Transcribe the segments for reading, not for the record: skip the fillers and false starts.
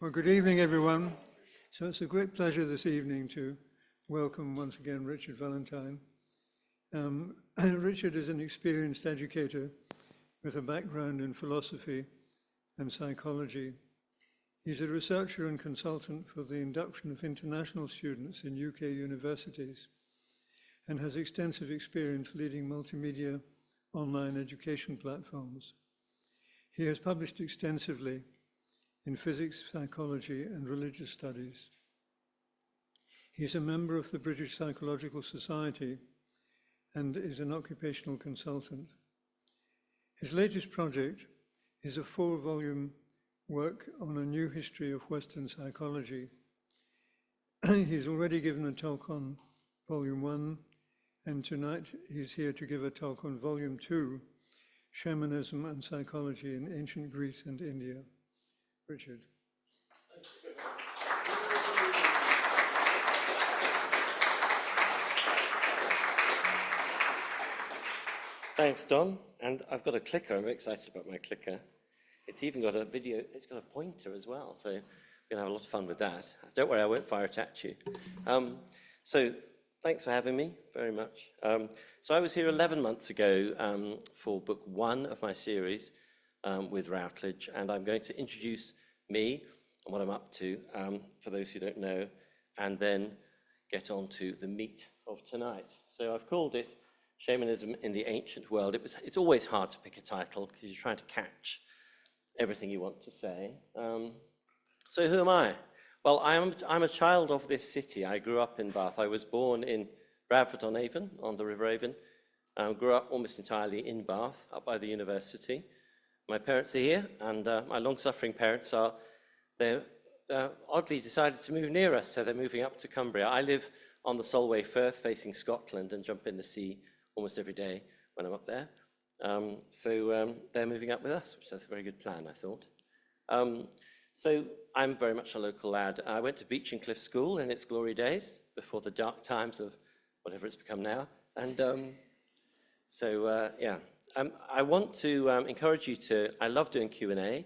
Well, good evening, everyone. So it's a great pleasure this evening to welcome once again Richard Valentine. Richard is an experienced educator with a background in philosophy and psychology. He's a researcher and consultant for the induction of international students in UK universities and has extensive experience leading multimedia online education platforms. He has published extensively in physics, psychology, and religious studies. He's a member of the British Psychological Society and is an occupational consultant. His latest project is a 4-volume work on a new history of Western psychology. He's already given a talk on Volume 1, and tonight he's here to give a talk on Volume 2, Shamanism and Psychology in Ancient Greece and India. Richard. Thanks, Don. And I've got a clicker. I'm very excited about my clicker. It's even got a video. It's got a pointer as well. So we're going to have a lot of fun with that. Don't worry, I won't fire it at you. So thanks for having me very much. So I was here 11 months ago for book 1 of my series with Routledge, and I'm going to introduce me and what I'm up to for those who don't know, and then get on to the meat of tonight. So I've called it Shamanism in the Ancient World. It's always hard to pick a title because you're trying to catch everything you want to say. So who am I? Well, I'm a child of this city. I grew up in Bath. I was born in Bradford-on-Avon, on the River Avon. Grew up almost entirely in Bath, up by the university. My parents are here, and my long-suffering parents they're oddly decided to move near us, so they're moving up to Cumbria. I live on the Solway Firth, facing Scotland, and jump in the sea almost every day when I'm up there. So they're moving up with us, which is a very good plan, I thought. So I'm very much a local lad. I went to Beech and Cliff School in its glory days, before the dark times of whatever it's become now. And I want to encourage you to, I love doing Q&A,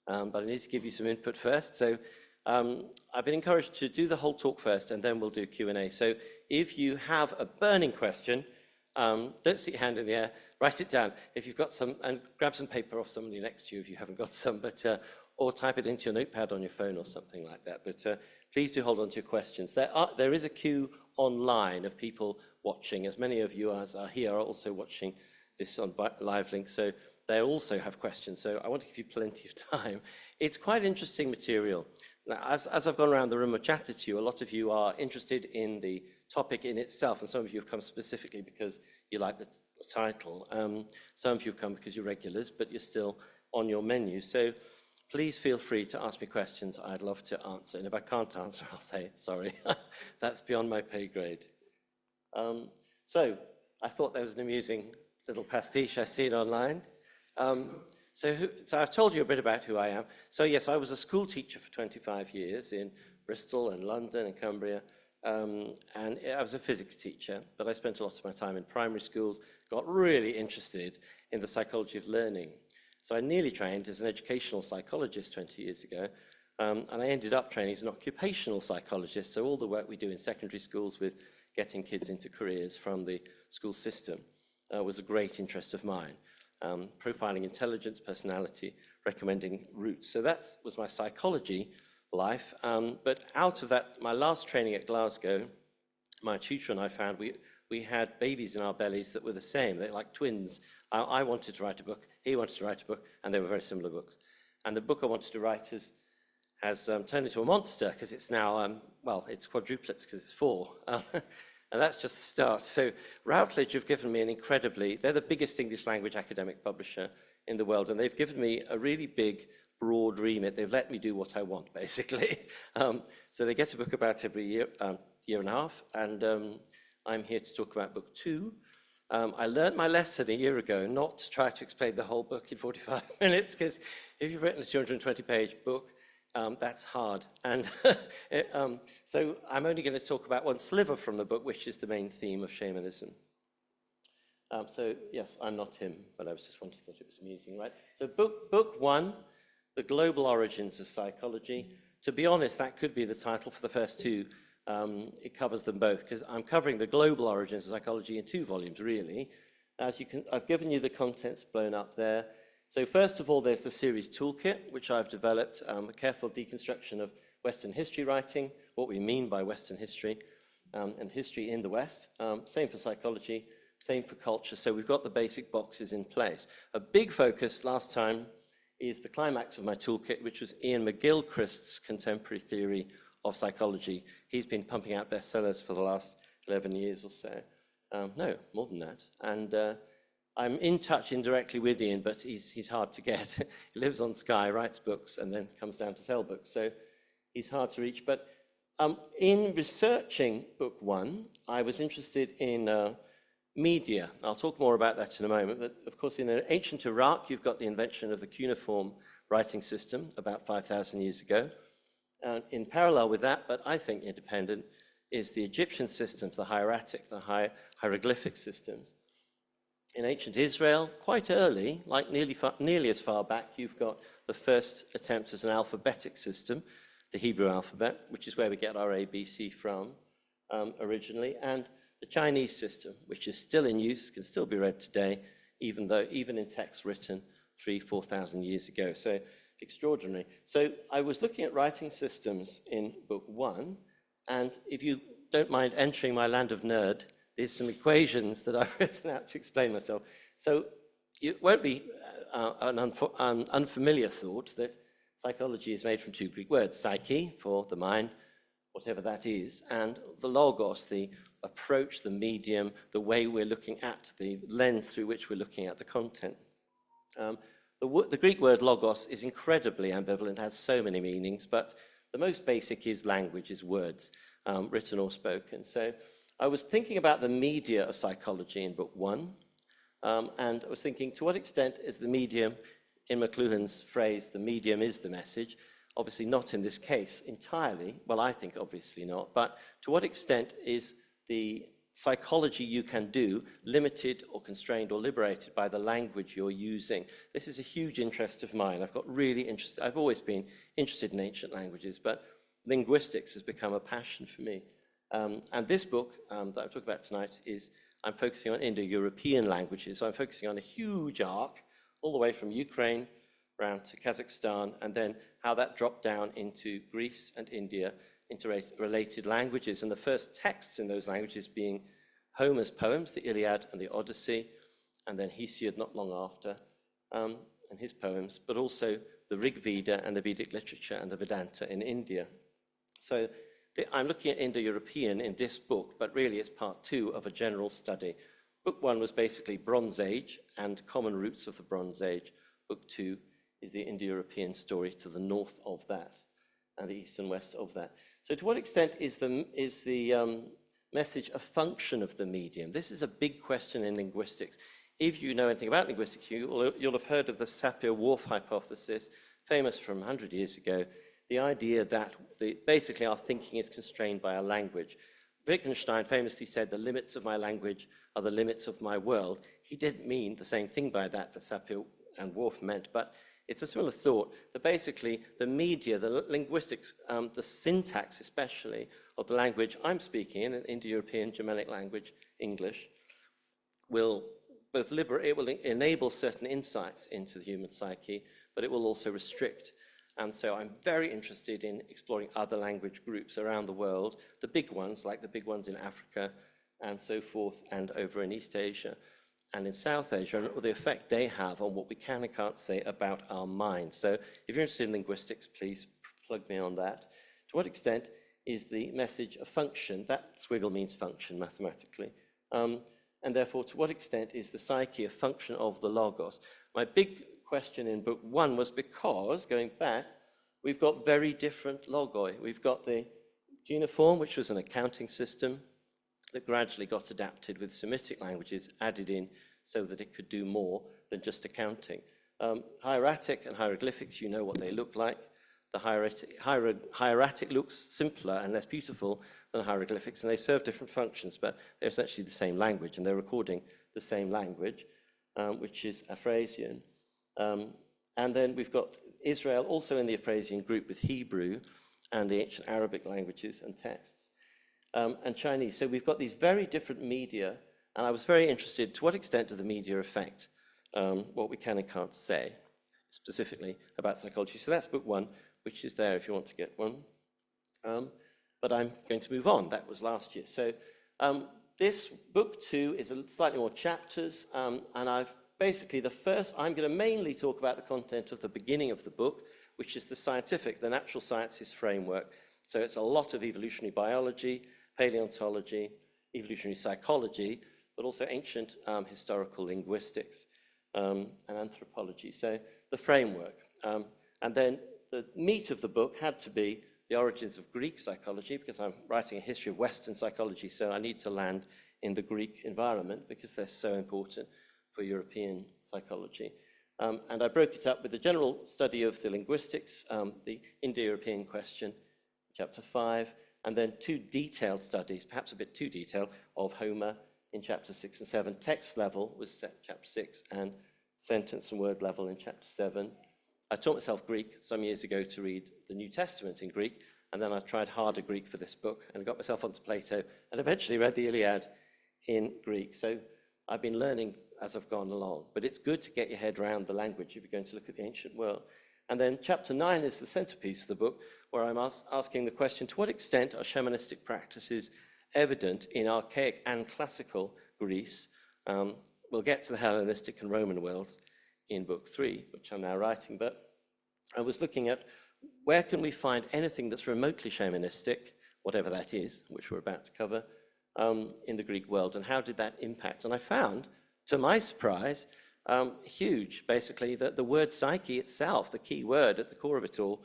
but I need to give you some input first. So I've been encouraged to do the whole talk first, and then we'll do Q&A. So if you have a burning question, don't stick your hand in the air, write it down. If you've got some, and grab some paper off somebody next to you if you haven't got some, or type it into your notepad on your phone or something like that. But please do hold on to your questions. There is a queue online of people watching, as many of you as are here are also watching this on live link, so they also have questions. So I want to give you plenty of time. It's quite interesting material. Now, as I've gone around the room and chatted to you, a lot of you are interested in the topic in itself, and some of you have come specifically because you like the title. Some of you have come because you're regulars, but you're still on your menu. So please feel free to ask me questions. I'd love to answer. And if I can't answer, I'll say, sorry, that's beyond my pay grade. So I thought there was an amusing little pastiche I've seen online. So I've told you a bit about who I am. So yes, I was a school teacher for 25 years in Bristol and London and Cumbria. And I was a physics teacher, but I spent a lot of my time in primary schools, got really interested in the psychology of learning. So I nearly trained as an educational psychologist 20 years ago, and I ended up training as an occupational psychologist. So all the work we do in secondary schools with getting kids into careers from the school system was a great interest of mine. Profiling intelligence, personality, recommending routes. So that was my psychology life. But out of that, my last training at Glasgow, my tutor and I found we had babies in our bellies that were the same. They're like twins. I wanted to write a book, he wanted to write a book, and they were very similar books. And the book I wanted to write has turned into a monster, because it's now, well, it's quadruplets because it's 4. And that's just the start. So Routledge have given me they're the biggest English language academic publisher in the world, and they've given me a really big, broad remit. They've let me do what I want, basically. So they get a book about every year and a half, and I'm here to talk about book 2. I learned my lesson a year ago not to try to explain the whole book in 45 minutes, because if you've written a 220-page book, that's hard. And so I'm only going to talk about one sliver from the book, which is the main theme of shamanism. So yes, I'm not him, but I just thought it was amusing, right? So book 1, The Global Origins of Psychology, to be honest, that could be the title for the first two. It covers them both, because I'm covering the global origins of psychology in 2 volumes, really. As you can, I've given you the contents blown up there. So first of all, there's the series toolkit, which I've developed, a careful deconstruction of Western history writing, what we mean by Western history, and history in the West. Same for psychology, same for culture. So we've got the basic boxes in place. A big focus last time is the climax of my toolkit, which was Ian McGilchrist's contemporary theory of psychology. He's been pumping out bestsellers for the last 11 years or so. No, more than that. And I'm in touch indirectly with Ian, but he's hard to get. He lives on Skye, writes books, and then comes down to sell books. So he's hard to reach. But in researching book 1, I was interested in media. I'll talk more about that in a moment. But of course, in ancient Iraq, you've got the invention of the cuneiform writing system about 5,000 years ago. In parallel with that, but I think independent, is the Egyptian systems, the hieratic, the hieroglyphic systems. In ancient Israel, quite early, like nearly as far back, you've got the first attempt as an alphabetic system, the Hebrew alphabet, which is where we get our ABC from originally, and the Chinese system, which is still in use, can still be read today, even in texts written 3,000-4,000 years ago. So extraordinary. So I was looking at writing systems in book 1, and if you don't mind entering my land of nerd, there's some equations that I've written out to explain myself. So it won't be an unfamiliar thought that psychology is made from 2 Greek words, psyche, for the mind, whatever that is, and the logos, the approach, the medium, the way we're looking at, the lens through which we're looking at the content. The Greek word logos is incredibly ambivalent, has so many meanings, but the most basic is language, is words, written or spoken. So I was thinking about the media of psychology in book 1, and I was thinking, to what extent is the medium, in McLuhan's phrase, the medium is the message? Obviously not in this case entirely, well, I think obviously not, but to what extent is the psychology you can do limited or constrained or liberated by the language you're using? This is a huge interest of mine. I've always been interested in ancient languages, but linguistics has become a passion for me. And this book that I'm talking about tonight I'm focusing on Indo-European languages. So I'm focusing on a huge arc all the way from Ukraine around to Kazakhstan, and then how that dropped down into Greece and India, interrelated languages, and the first texts in those languages being Homer's poems, the Iliad and the Odyssey, and then Hesiod not long after, and his poems, but also the Rig Veda and the Vedic literature and the Vedanta in India. So I'm looking at Indo-European in this book, but really it's part 2 of a general study. Book 1 was basically Bronze Age and common roots of the Bronze Age. Book 2 is the Indo-European story to the north of that and the east and west of that. So to what extent is the message a function of the medium? This is a big question in linguistics. If you know anything about linguistics, you'll have heard of the Sapir-Whorf hypothesis, famous from 100 years ago, the idea that basically our thinking is constrained by our language. Wittgenstein famously said, the limits of my language are the limits of my world. He didn't mean the same thing by that Sapir and Whorf meant, but it's a similar thought that basically the media, the linguistics, the syntax especially of the language I'm speaking in, an Indo-European Germanic language, English, will enable certain insights into the human psyche, but it will also restrict. And so I'm very interested in exploring other language groups around the world, the big ones, like the big ones in Africa and so forth, and over in East Asia and in South Asia, and the effect they have on what we can and can't say about our mind. So if you're interested in linguistics, please plug me on that. To what extent is the message a function? That squiggle means function mathematically. And therefore, to what extent is the psyche a function of the logos? My big question in book 1 was because, going back, we've got very different logoi. We've got the cuneiform, which was an accounting system that gradually got adapted with Semitic languages added in so that it could do more than just accounting. Hieratic and hieroglyphics, you know what they look like. The hieratic looks simpler and less beautiful than hieroglyphics, and they serve different functions, but they're essentially the same language, and they're recording the same language, which is Afrasian. And then we've got Israel also in the Afrasian group with Hebrew, and the ancient Arabic languages and texts, and Chinese. So we've got these very different media, and I was very interested, to what extent do the media affect what we can and can't say, specifically about psychology. So that's book one, which is there if you want to get one. But I'm going to move on. That was last year. So this book two is slightly more chapters, and I've basically I'm going to mainly talk about the content of the beginning of the book, which is the natural sciences framework. So it's a lot of evolutionary biology, paleontology, evolutionary psychology, but also ancient historical linguistics and anthropology. So the framework. And then the meat of the book had to be the origins of Greek psychology, because I'm writing a history of Western psychology, so I need to land in the Greek environment because they're so important for European psychology. And I broke it up with the general study of the linguistics, the Indo-European question, chapter 5, and then two detailed studies, perhaps a bit too detailed, of Homer in chapter 6 and 7. Text level was chapter 6, and sentence and word level in chapter 7. I taught myself Greek some years ago to read the New Testament in Greek, and then I tried harder Greek for this book and got myself onto Plato, and eventually read the Iliad in Greek. So I've been learning as I've gone along, but it's good to get your head around the language if you're going to look at the ancient world. And then chapter 9 is the centerpiece of the book, where I'm asking the question, to what extent are shamanistic practices evident in archaic and classical Greece? We'll get to the Hellenistic and Roman worlds in book 3, which I'm now writing, but I was looking at where can we find anything that's remotely shamanistic, whatever that is, which we're about to cover, in the Greek world, and how did that impact? And I found, to my surprise, huge, basically, that the word psyche itself, the key word at the core of it all,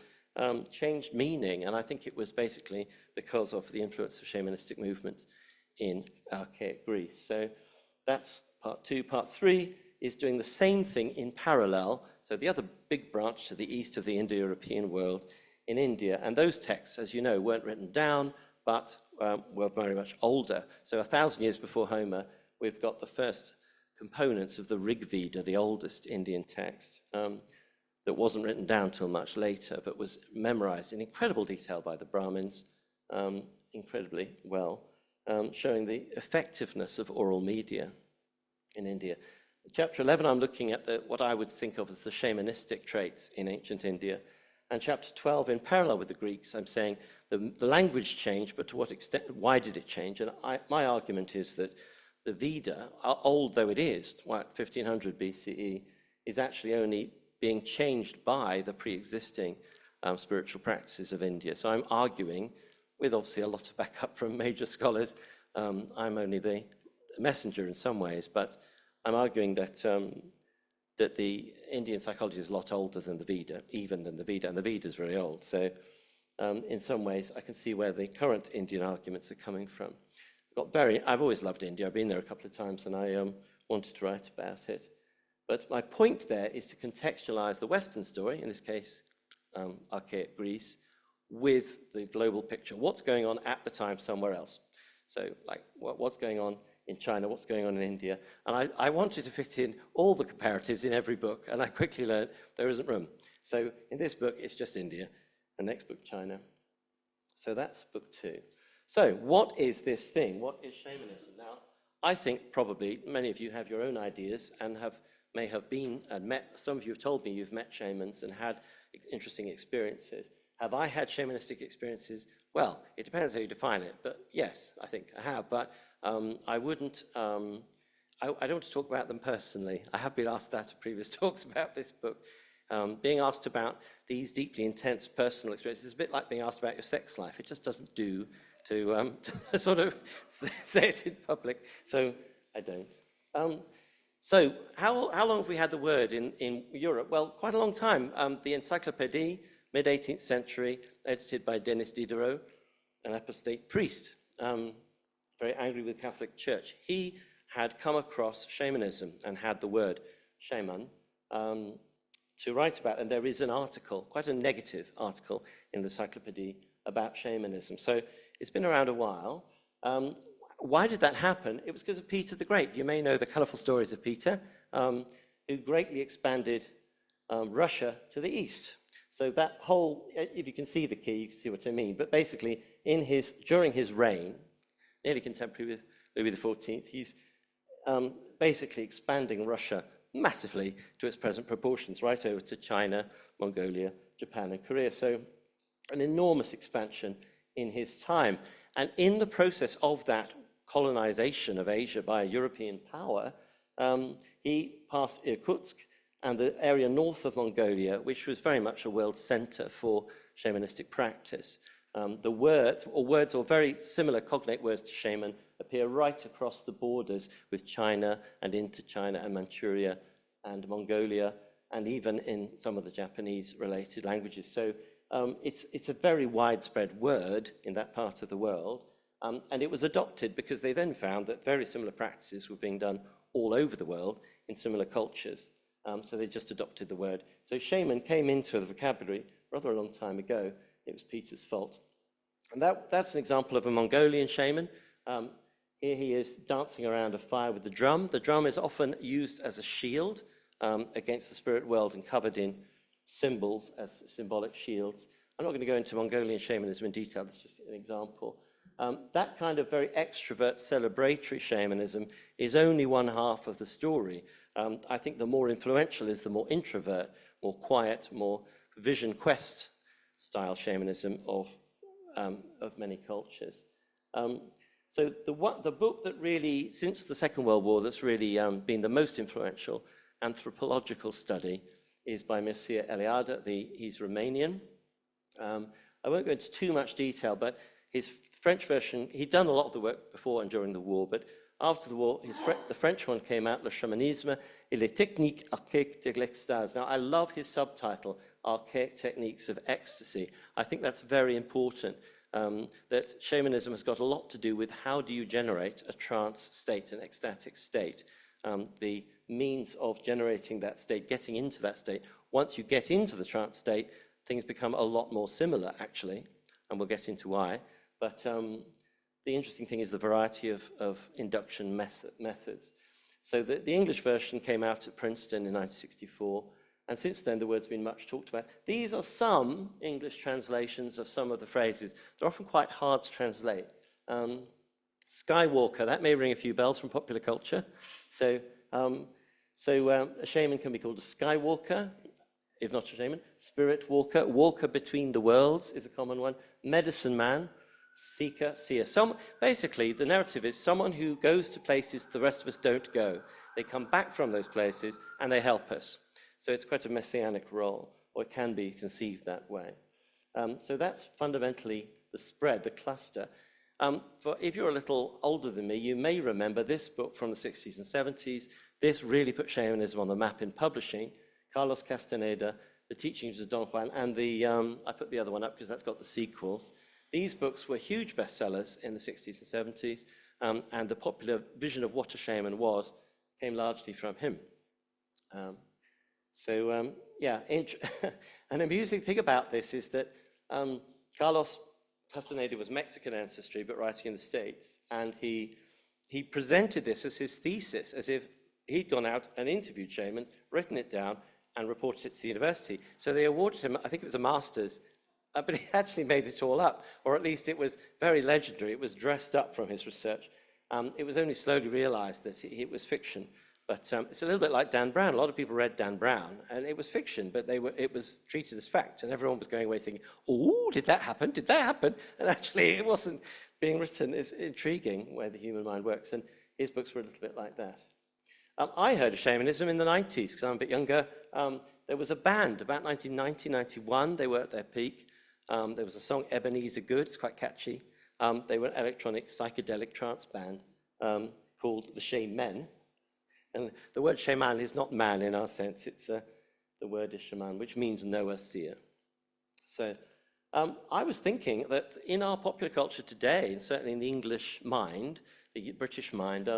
changed meaning, and I think it was basically because of the influence of shamanistic movements in archaic Greece. So that's part 2. Part 3 is doing the same thing in parallel, so the other big branch to the east of the Indo-European world in India, and those texts, as you know, weren't written down, but were very much older. So 1,000 years before Homer, we've got the first components of the Rig Veda, the oldest Indian text, that wasn't written down till much later, but was memorized in incredible detail by the Brahmins, incredibly well, showing the effectiveness of oral media in India. Chapter 11, I'm looking at what I would think of as the shamanistic traits in ancient India. And chapter 12, in parallel with the Greeks, I'm saying the language changed, but to what extent, why did it change? And my argument is that the Veda, old though it is, 1500 BCE, is actually only being changed by the pre-existing spiritual practices of India. So I'm arguing, with obviously a lot of backup from major scholars, I'm only the messenger in some ways, but I'm arguing that that the Indian psychology is a lot older than the Veda, even than the Veda, and the Veda is very old. So in some ways, I can see where the current Indian arguments are coming from. I've always loved India. I've been there a couple of times, and I wanted to write about it. But my point there is to contextualize the Western story, in this case, archaic Greece, with the global picture. What's going on at the time somewhere else? So, like, what's going on in China, what's going on in India? And I wanted to fit in all the comparatives in every book, and I quickly learned there isn't room. So in this book, it's just India, and next book, China. So that's book 2. So what is this thing? What is shamanism? Now, I think probably many of you have your own ideas and may have been and met, some of you have told me you've met shamans and had interesting experiences. Have I had shamanistic experiences? Well, it depends how you define it, but yes, I think I have. But I wouldn't, I don't want to talk about them personally. I have been asked that at previous talks about this book. Being asked about these deeply intense personal experiences is a bit like being asked about your sex life. It just doesn't do to sort of say it in public, so I don't. So how long have we had the word in Europe? Well, quite a long time. The Encyclopédie, mid-18th century, edited by Denis Diderot, an apostate priest, very angry with the Catholic Church. He had come across shamanism and had the word shaman to write about, and there is an article, quite a negative article in the Encyclopédie about shamanism. So it's been around a while. Why did that happen? It was because of Peter the Great. You may know the colorful stories of Peter, who greatly expanded Russia to the east. So that whole, if you can see the key, you can see what I mean. But basically, during his reign, nearly contemporary with Louis XIV, he's basically expanding Russia massively to its present proportions, right over to China, Mongolia, Japan, and Korea. So an enormous expansion in his time. And in the process of that colonization of Asia by a European power, he passed Irkutsk and the area north of Mongolia, which was very much a world center for shamanistic practice. The words or very similar cognate words to shaman appear right across the borders with China and into China and Manchuria and Mongolia, and even in some of the Japanese-related languages. So it's a very widespread word in that part of the world, and it was adopted because they then found that very similar practices were being done all over the world in similar cultures. So they just adopted the word. So shaman came into the vocabulary rather a long time ago. It was Peter's fault. And that's an example of a Mongolian shaman. Here he is dancing around a fire with the drum. The drum is often used as a shield against the spirit world and covered in symbols as symbolic shields. I'm not going to go into Mongolian shamanism in detail, that's just an example. That kind of very extrovert celebratory shamanism is only one half of the story. I think the more influential is the more introvert, more quiet, more vision quest style shamanism of many cultures. So the book that really, since the Second World War, that's really been the most influential anthropological study is by Mircea Eliade. He's Romanian. I won't go into too much detail, but his French version, he'd done a lot of the work before and during the war, but after the war, the French one came out, Le Shamanisme et les techniques archaïques de l'extase. Now, I love his subtitle, Archaic Techniques of Ecstasy. I think that's very important, that shamanism has got a lot to do with how do you generate a trance state, an ecstatic state. The means of generating that state, getting into that state. Once you get into the trance state, things become a lot more similar, actually, and we'll get into why. But the interesting thing is the variety of induction methods. So the English version came out at Princeton in 1964, and since then the word's been much talked about. These are some English translations of some of the phrases. They're often quite hard to translate. Skywalker, that may ring a few bells from popular culture. So a shaman can be called a skywalker, if not a shaman. Spirit walker, walker between the worlds is a common one. Medicine man, seeker, seer. Basically, the narrative is someone who goes to places the rest of us don't go. They come back from those places and they help us. So it's quite a messianic role, or it can be conceived that way. So that's fundamentally the spread, the cluster. If you're a little older than me, you may remember this book from the 60s and 70s. This really put shamanism on the map in publishing. Carlos Castaneda, The Teachings of Don Juan, and I put the other one up because that's got the sequels. These books were huge bestsellers in the 60s and 70s, and the popular vision of what a shaman was came largely from him. Yeah, an amusing thing about this is that Carlos Castaneda was Mexican ancestry, but writing in the States, and he presented this as his thesis, as if he'd gone out and interviewed shamans, written it down, and reported it to the university. So they awarded him, I think it was a master's, but he actually made it all up, or at least it was very legendary. It was dressed up from his research. It was only slowly realized that it was fiction. But it's a little bit like Dan Brown. A lot of people read Dan Brown, and it was fiction, but it was treated as fact, and everyone was going away thinking, oh, did that happen? Did that happen? And actually, it wasn't being written. It's intriguing where the human mind works, and his books were a little bit like that. I heard of shamanism in the 90s, because I'm a bit younger. There was a band, about 1990, 91. They were at their peak. There was a song, Ebenezer Good. It's quite catchy. They were an electronic psychedelic trance band called the Shamen. And the word shaman is not man in our sense. It's the word is shaman, which means knower, seer. So I was thinking that in our popular culture today, and certainly in the English mind, the British mind,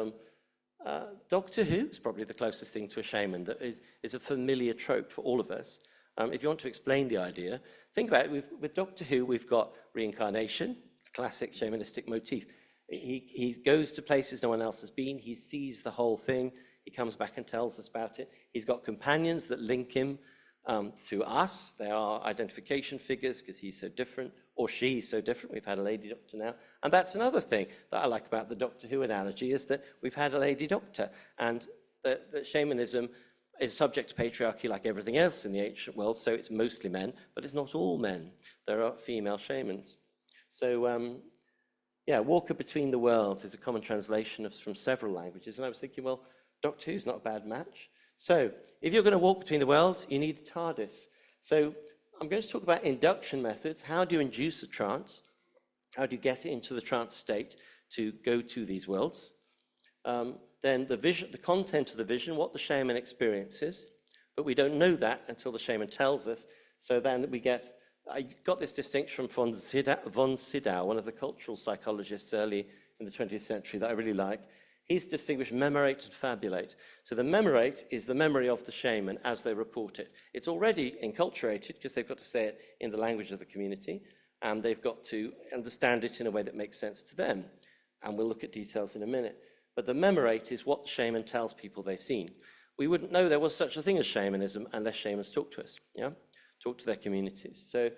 Doctor Who is probably the closest thing to a shaman that is a familiar trope for all of us. If you want to explain the idea, think about it. With Doctor Who, we've got reincarnation, a classic shamanistic motif. He goes to places no one else has been. He sees the whole thing. He comes back and tells us about it. He's got companions that link him To us, they are identification figures because he's so different, or she's so different. We've had a lady doctor now. And that's another thing that I like about the Doctor Who analogy, is that we've had a lady doctor. And that shamanism is subject to patriarchy like everything else in the ancient world, so it's mostly men, but it's not all men. There are female shamans. So, yeah, Walker Between the Worlds is a common translation from several languages. And I was thinking, well, Doctor Who's not a bad match. So if you're going to walk between the worlds, you need a TARDIS. So I'm going to talk about induction methods. How do you induce a trance? How do you get into the trance state to go to these worlds? Then the vision, the content of the vision, what the shaman experiences. But we don't know that until the shaman tells us. So then we get, I got this distinction from von Sydow, one of the cultural psychologists early in the 20th century that I really like. He's distinguished memorate and fabulate. So the memorate is the memory of the shaman as they report it. It's already enculturated because they've got to say it in the language of the community, and they've got to understand it in a way that makes sense to them. And we'll look at details in a minute. But the memorate is what the shaman tells people they've seen. We wouldn't know there was such a thing as shamanism unless shamans talk to us, talk to their communities. So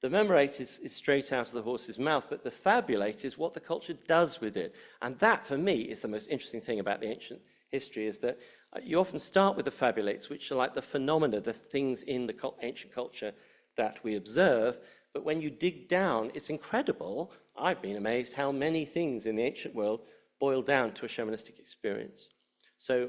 the memorate is straight out of the horse's mouth, but the fabulate is what the culture does with it. And that, for me, is the most interesting thing about the ancient history, is that you often start with the fabulates, which are like the phenomena, the things in the ancient culture that we observe. But when you dig down, it's incredible. I've been amazed how many things in the ancient world boil down to a shamanistic experience. So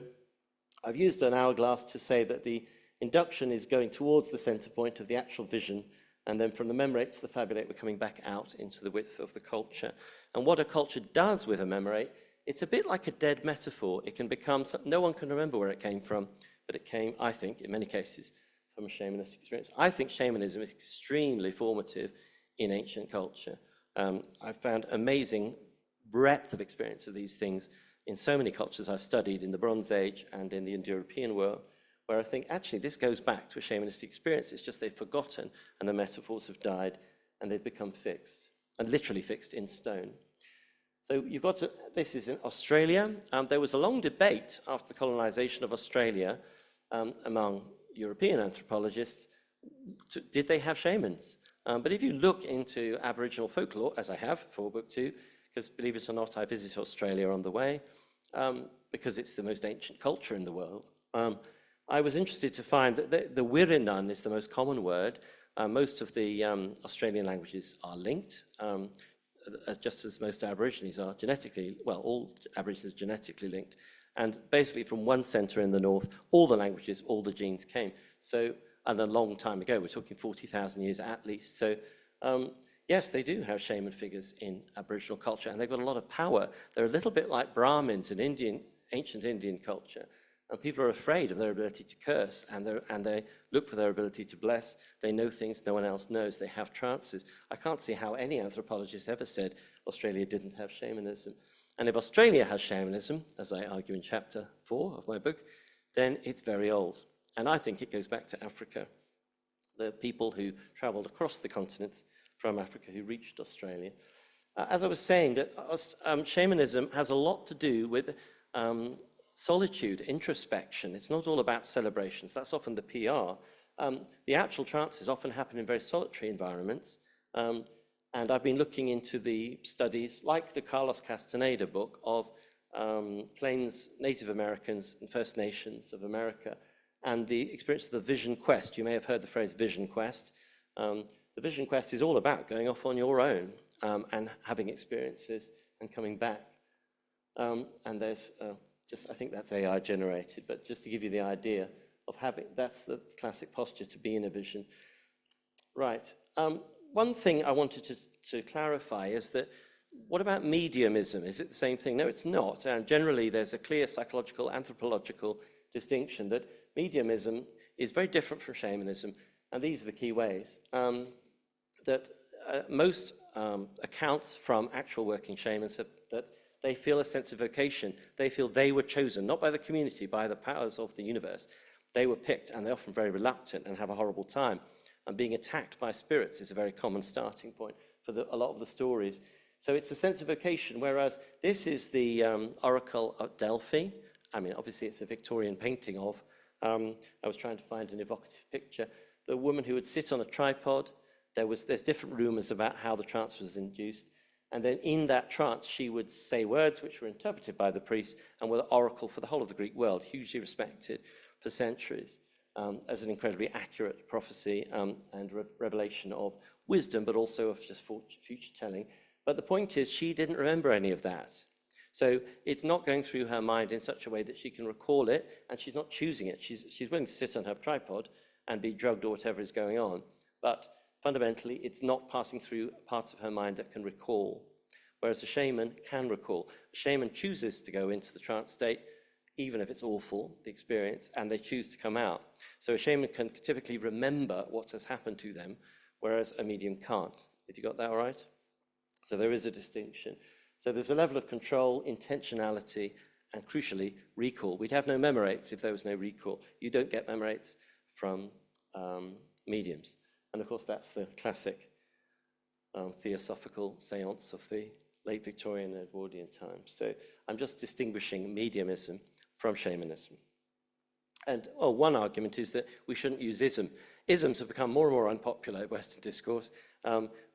I've used an hourglass to say that the induction is going towards the center point of the actual vision, and then from the memorate to the fabulate, we're coming back out into the width of the culture. And what a culture does with a memorate, it's a bit like a dead metaphor. It can become something, no one can remember where it came from, but it came, I think, in many cases, from a shamanistic experience. I think shamanism is extremely formative in ancient culture. I've found amazing breadth of experience of these things in so many cultures I've studied in the Bronze Age and in the Indo-European world, where I think, actually, this goes back to a shamanistic experience. It's just they've forgotten, and the metaphors have died, and they've become fixed, and literally fixed in stone. So you've got to, this is in Australia. There was a long debate after the colonization of Australia among European anthropologists. Did they have shamans? But if you look into Aboriginal folklore, as I have for book 2, because believe it or not, I visit Australia on the way, because it's the most ancient culture in the world. I was interested to find that the Wirinun is the most common word. Most of the Australian languages are linked, just as most Aborigines are genetically, well, all Aborigines are genetically linked. And basically from one center in the north, all the languages, all the genes came. So, and a long time ago, we're talking 40,000 years at least. So, yes, they do have shaman figures in Aboriginal culture, and they've got a lot of power. They're a little bit like Brahmins in ancient Indian culture. And people are afraid of their ability to curse, and they look for their ability to bless. They know things no one else knows. They have trances. I can't see how any anthropologist ever said Australia didn't have shamanism. And if Australia has shamanism, as I argue in chapter 4 of my book, then it's very old. And I think it goes back to Africa. The people who traveled across the continent from Africa who reached Australia. As I was saying, that shamanism has a lot to do with solitude, introspection. It's not all about celebrations. That's often the PR. The actual trances often happen in very solitary environments. And I've been looking into the studies, like the Carlos Castaneda book, of Plains Native Americans and First Nations of America, and the experience of the vision quest. You may have heard the phrase vision quest. The vision quest is all about going off on your own and having experiences and coming back. And there's I think that's AI generated, but just to give you the idea of having, that's the classic posture to be in a vision. Right. One thing I wanted to clarify is that, what about mediumism? Is it the same thing? No, it's not. Generally, there's a clear psychological, anthropological distinction that mediumism is very different from shamanism, and these are the key ways. That most accounts from actual working shamans have, that they feel a sense of vocation. They feel they were chosen, not by the community, by the powers of the universe. They were picked, and they're often very reluctant and have a horrible time. And being attacked by spirits is a very common starting point for a lot of the stories. So it's a sense of vocation, whereas this is the Oracle of Delphi. I mean, obviously it's a Victorian painting of I was trying to find an evocative picture. The woman who would sit on a tripod, there's different rumors about how the trance was induced. And then in that trance, she would say words which were interpreted by the priest and were the oracle for the whole of the Greek world, hugely respected for centuries as an incredibly accurate prophecy and revelation of wisdom, but also of just future telling. But the point is, she didn't remember any of that. So it's not going through her mind in such a way that she can recall it, and she's not choosing it. She's willing to sit on her tripod and be drugged or whatever is going on. But fundamentally, it's not passing through parts of her mind that can recall, whereas a shaman can recall. A shaman chooses to go into the trance state, even if it's awful, the experience, and they choose to come out. So a shaman can typically remember what has happened to them, whereas a medium can't. Have you got that all right? So there is a distinction. So there's a level of control, intentionality, and crucially, recall. We'd have no memorates if there was no recall. You don't get memorates from mediums. And of course, that's the classic theosophical seance of the late Victorian and Edwardian times. So I'm just distinguishing mediumism from shamanism. And one argument is that we shouldn't use ism. Isms have become more and more unpopular in Western discourse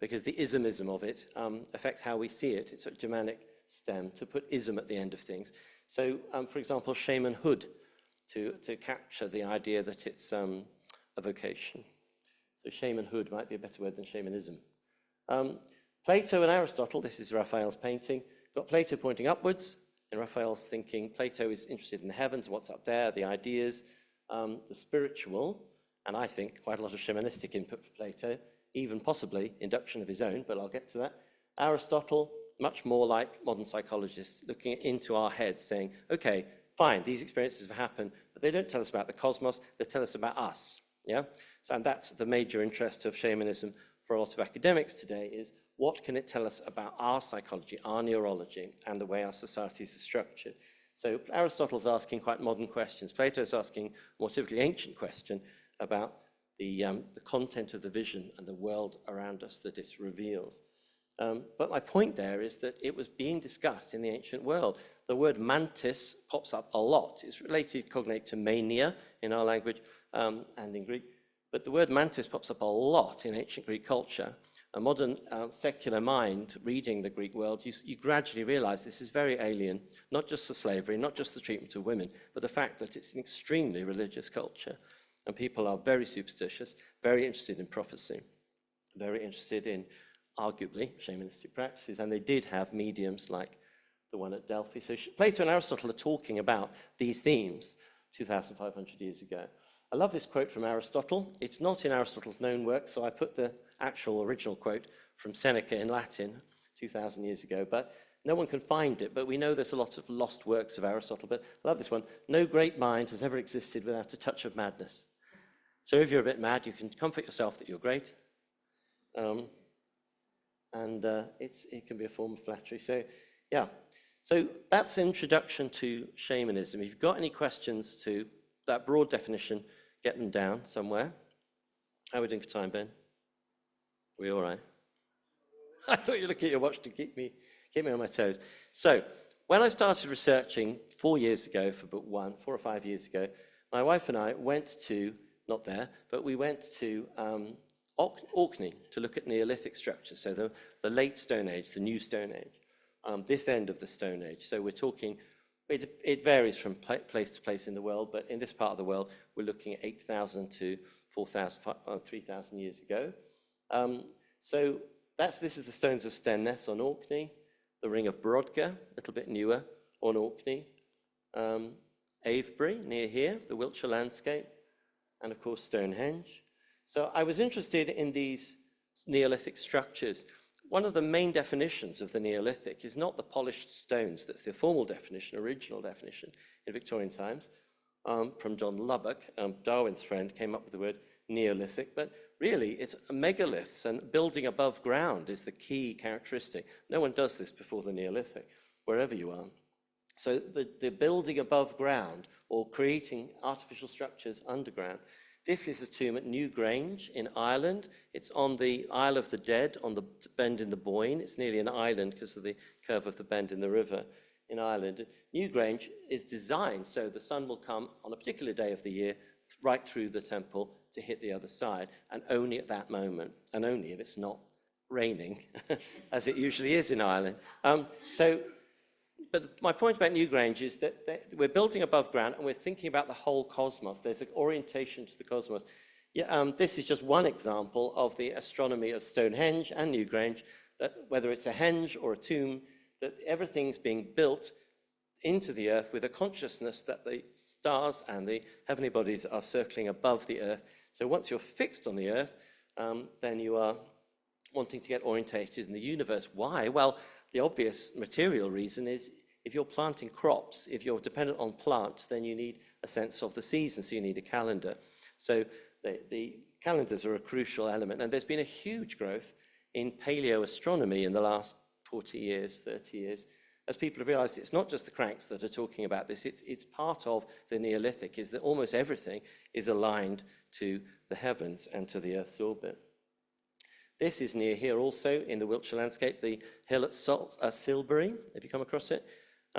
because the ismism of it affects how we see it. It's a Germanic stem to put ism at the end of things. So, for example, shamanhood, to capture the idea that it's a vocation. So shamanhood might be a better word than shamanism. Plato and Aristotle, this is Raphael's painting, got Plato pointing upwards. In Raphael's thinking, Plato is interested in the heavens, what's up there, the ideas, the spiritual, and I think quite a lot of shamanistic input for Plato, even possibly induction of his own, but I'll get to that. Aristotle, much more like modern psychologists, looking into our heads, saying, okay, fine, these experiences have happened, but they don't tell us about the cosmos, they tell us about us, yeah? So, and that's the major interest of shamanism for a lot of academics today, is what can it tell us about our psychology, our neurology, and the way our societies are structured? So Aristotle's asking quite modern questions. Plato's asking a more typically ancient question about the content of the vision and the world around us that it reveals. But my point there is that it was being discussed in the ancient world. The word mantis pops up a lot. It's related, cognate to mania in our language and in Greek. But the word mantis pops up a lot in ancient Greek culture. A modern secular mind reading the Greek world, you gradually realize this is very alien, not just the slavery, not just the treatment of women, but the fact that it's an extremely religious culture. And people are very superstitious, very interested in prophecy, very interested in, arguably, shamanistic practices. And they did have mediums like the one at Delphi. So Plato and Aristotle are talking about these themes 2,500 years ago. I love this quote from Aristotle. It's not in Aristotle's known work, so I put the actual original quote from Seneca in Latin 2,000 years ago, but no one can find it, but we know there's a lot of lost works of Aristotle. But I love this one. No great mind has ever existed without a touch of madness. So if you're a bit mad, you can comfort yourself that you're great. It can be a form of flattery. So, yeah. So that's an introduction to shamanism. If you've got any questions to that broad definition, get them down somewhere. How are we doing for time, Ben? Are we all right? I thought you were looking at your watch to keep me on my toes. So when I started researching 4 years ago for book one, 4 or 5 years ago, my wife and I went to, not there, but we went to Orkney to look at Neolithic structures. So the late Stone Age, the new Stone Age, this end of the Stone Age. So we're talking, it varies from place to place in the world, but in this part of the world, we're looking at 8,000 to 4,000, 3,000 years ago. So this is the stones of Stenness on Orkney, the ring of Brodgar, a little bit newer, on Orkney, Avebury near here, the Wiltshire landscape, and of course Stonehenge. So I was interested in these Neolithic structures. One of the main definitions of the Neolithic is not the polished stones. That's the formal definition, original definition in Victorian times, from John Lubbock, Darwin's friend, came up with the word Neolithic, but really it's megaliths, and building above ground is the key characteristic. No one does this before the Neolithic, wherever you are. So the building above ground or creating artificial structures underground. This is a tomb at Newgrange in Ireland. It's on the Isle of the Dead, on the bend in the Boyne. It's nearly an island because of the curve of the bend in the river in Ireland. Newgrange is designed so the sun will come on a particular day of the year right through the temple to hit the other side, and only at that moment, and only if it's not raining, as it usually is in Ireland. But my point about Newgrange is that we're building above ground and we're thinking about the whole cosmos. There's an orientation to the cosmos. Yeah, this is just one example of the astronomy of Stonehenge and Newgrange, that whether it's a henge or a tomb, that everything's being built into the earth with a consciousness that the stars and the heavenly bodies are circling above the earth. So once you're fixed on the earth, then you are wanting to get orientated in the universe. Why? Well, the obvious material reason is if you're planting crops, if you're dependent on plants, then you need a sense of the season, so you need a calendar. So the calendars are a crucial element, and there's been a huge growth in paleoastronomy in the last 40 years, 30 years, as people have realized it's not just the cranks that are talking about this, it's part of the Neolithic, is that almost everything is aligned to the heavens and to the Earth's orbit. This is near here also in the Wiltshire landscape, the hill at Silbury, if you come across it.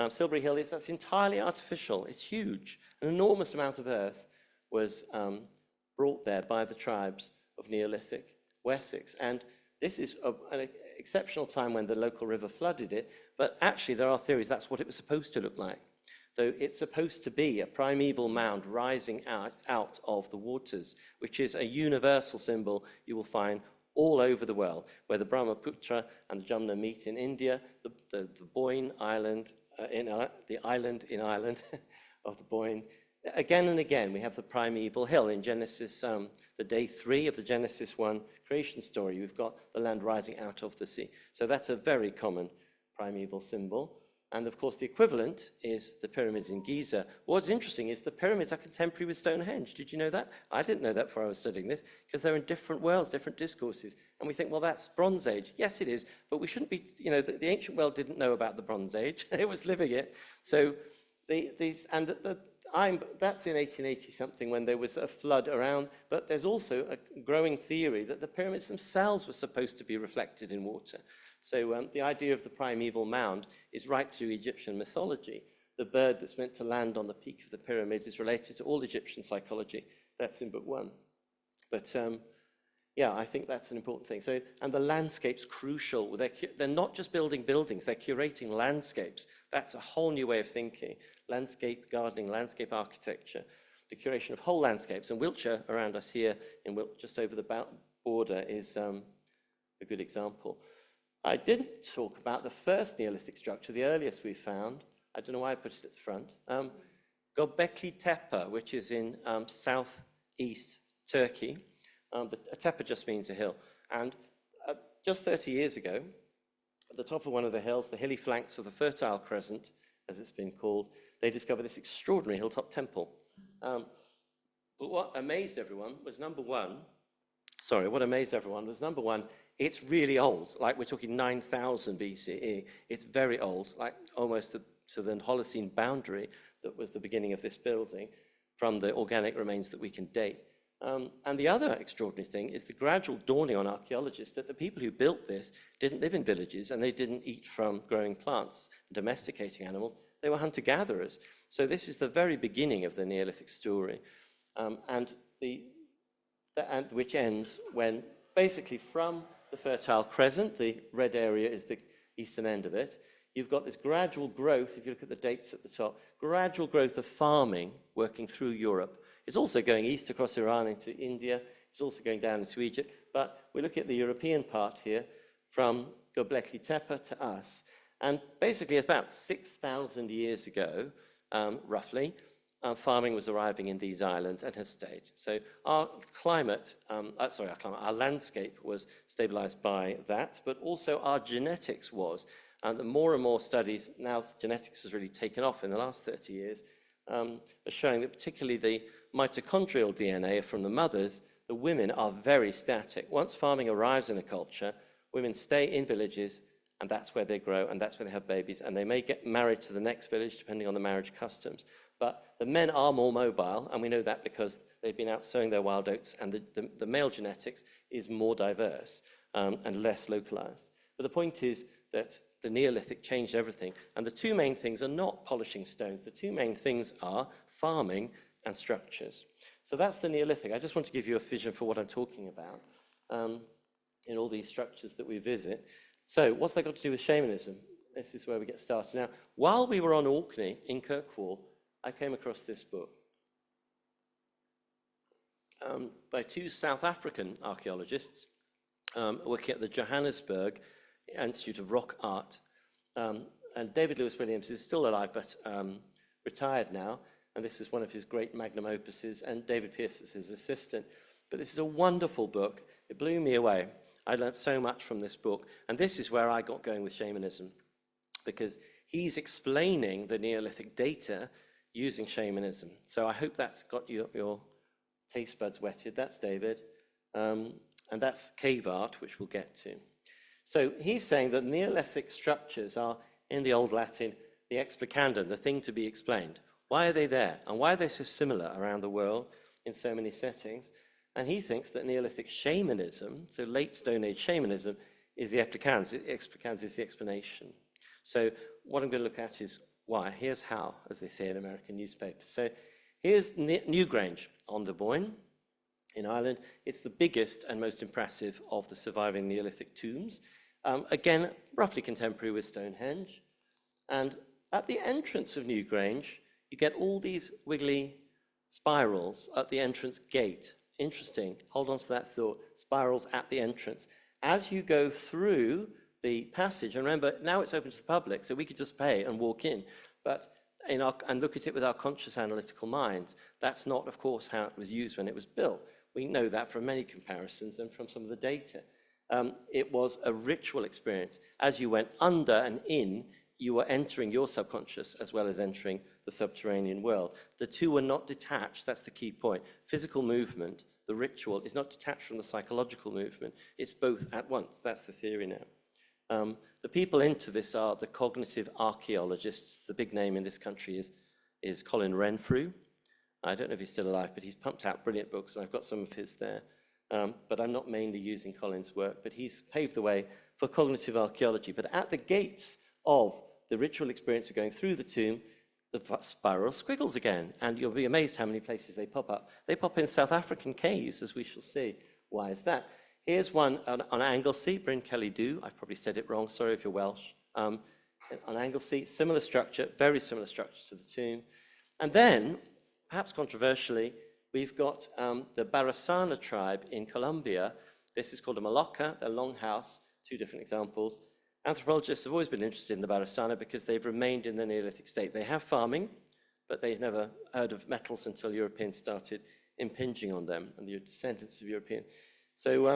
Silbury Hill, that's entirely artificial. It's huge. An enormous amount of earth was brought there by the tribes of Neolithic Wessex. And this is an exceptional time when the local river flooded it, but actually there are theories that's what it was supposed to look like. Though it's supposed to be a primeval mound rising out of the waters, which is a universal symbol you will find all over the world, where the Brahmaputra and the Jumna meet in India, the Boyne Island, the island in Ireland of the Boyne. Again and again, we have the primeval hill in Genesis, the day 3 of the Genesis 1 creation story. We've got the land rising out of the sea. So that's a very common primeval symbol. And of course, the equivalent is the pyramids in Giza. What's interesting is the pyramids are contemporary with Stonehenge. Did you know that? I didn't know that before I was studying this, because they're in different worlds, different discourses. And we think, well, that's Bronze Age. Yes, it is, but we shouldn't be, the ancient world didn't know about the Bronze Age. It was living it. So that's in 1880 something when there was a flood around, but there's also a growing theory that the pyramids themselves were supposed to be reflected in water. So the idea of the primeval mound is right through Egyptian mythology. The bird that's meant to land on the peak of the pyramid is related to all Egyptian psychology. That's in book 1. But yeah, I think that's an important thing. So, and the landscape's crucial. They're not just building buildings, they're curating landscapes. That's a whole new way of thinking. Landscape gardening, landscape architecture, the curation of whole landscapes. And Wiltshire around us here, just over the border, is a good example. I didn't talk about the first Neolithic structure, the earliest we found. I don't know why I put it at the front. Göbekli Tepe, which is in southeast Turkey. A tepe just means a hill. And just 30 years ago, at the top of one of the hills, the hilly flanks of the Fertile Crescent, as it's been called, they discovered this extraordinary hilltop temple. But what amazed everyone was number one, it's really old. Like we're talking 9,000 BCE. It's very old, like almost to the Holocene boundary that was the beginning of this building from the organic remains that we can date. And the other extraordinary thing is the gradual dawning on archaeologists that the people who built this didn't live in villages and they didn't eat from growing plants, domesticating animals. They were hunter-gatherers. So this is the very beginning of the Neolithic story, which ends when basically from the Fertile Crescent, the red area is the eastern end of it, you've got this gradual growth, if you look at the dates at the top, gradual growth of farming working through Europe. It's also going east across Iran into India. It's also going down into Egypt. But we look at the European part here from Göbekli Tepe to us. And basically, it's about 6,000 years ago, roughly, farming was arriving in these islands and has stayed. So our landscape was stabilized by that, but also our genetics was. And the more and more studies, now genetics has really taken off in the last 30 years, are showing that particularly the mitochondrial DNA from the mothers, the women are very static. Once farming arrives in a culture, women stay in villages, and that's where they grow, and that's where they have babies, and they may get married to the next village, depending on the marriage customs. But the men are more mobile, and we know that because they've been out sowing their wild oats, and the male genetics is more diverse and less localized. But the point is that the Neolithic changed everything. And the two main things are not polishing stones. The two main things are farming and structures. So that's the Neolithic. I just want to give you a vision for what I'm talking about in all these structures that we visit. So what's that got to do with shamanism? This is where we get started. Now, while we were on Orkney in Kirkwall, I came across this book by two South African archaeologists working at the Johannesburg Institute of Rock Art. And David Lewis Williams is still alive, but retired now. And this is one of his great magnum opuses, and David Pearce is his assistant. But this is a wonderful book. It blew me away. I learned so much from this book. And this is where I got going with shamanism, because he's explaining the Neolithic data using shamanism. So I hope that's got your taste buds wetted. That's David. And that's cave art, which we'll get to. So he's saying that Neolithic structures are, in the Old Latin, the explicandum, the thing to be explained. Why are they there? And why are they so similar around the world in so many settings? And he thinks that Neolithic shamanism, so late Stone Age shamanism, is the explicans. Explicans is the explanation. So what I'm going to look at is why. Here's how, as they say in American newspapers. So here's Newgrange on the Boyne in Ireland. It's the biggest and most impressive of the surviving Neolithic tombs. Again, roughly contemporary with Stonehenge. And at the entrance of Newgrange, you get all these wiggly spirals at the entrance gate. Interesting. Hold on to that thought. Spirals at the entrance. As you go through the passage, and remember, now it's open to the public, so we could just pay and walk in, but and look at it with our conscious analytical minds. That's not, of course, how it was used when it was built. We know that from many comparisons and from some of the data. It was a ritual experience. As you went under and in, you were entering your subconscious as well as entering the subterranean world. The two were not detached. That's the key point. Physical movement, the ritual, is not detached from the psychological movement. It's both at once. That's the theory now. The people into this are the cognitive archaeologists. The big name in this country is Colin Renfrew. I don't know if he's still alive, but he's pumped out brilliant books, and I've got some of his there. But I'm not mainly using Colin's work, but he's paved the way for cognitive archaeology. But at the gates of the ritual experience of going through the tomb, the spiral squiggles again, and you'll be amazed how many places they pop up. They pop in South African caves, as we shall see. Why is that? Here's one on Anglesey, Bryn Kelly Do. I've probably said it wrong, sorry if you're Welsh. On Anglesey, similar structure, very similar structure to the tomb. And then, perhaps controversially, we've got the Barasana tribe in Colombia. This is called a Maloca, a longhouse, two different examples. Anthropologists have always been interested in the Barasana because they've remained in the Neolithic state. They have farming, but they've never heard of metals until Europeans started impinging on them, and the descendants of Europeans. So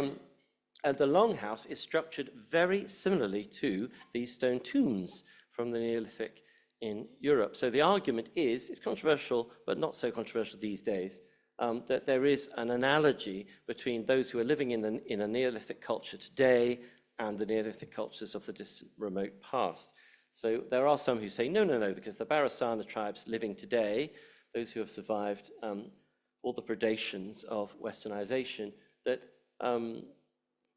and the longhouse is structured very similarly to these stone tombs from the Neolithic in Europe. So the argument is, it's controversial, but not so controversial these days, that there is an analogy between those who are living in a Neolithic culture today and the Neolithic cultures of the distant remote past. So there are some who say, no, because the Barasana tribes living today, those who have survived all the predations of westernization, that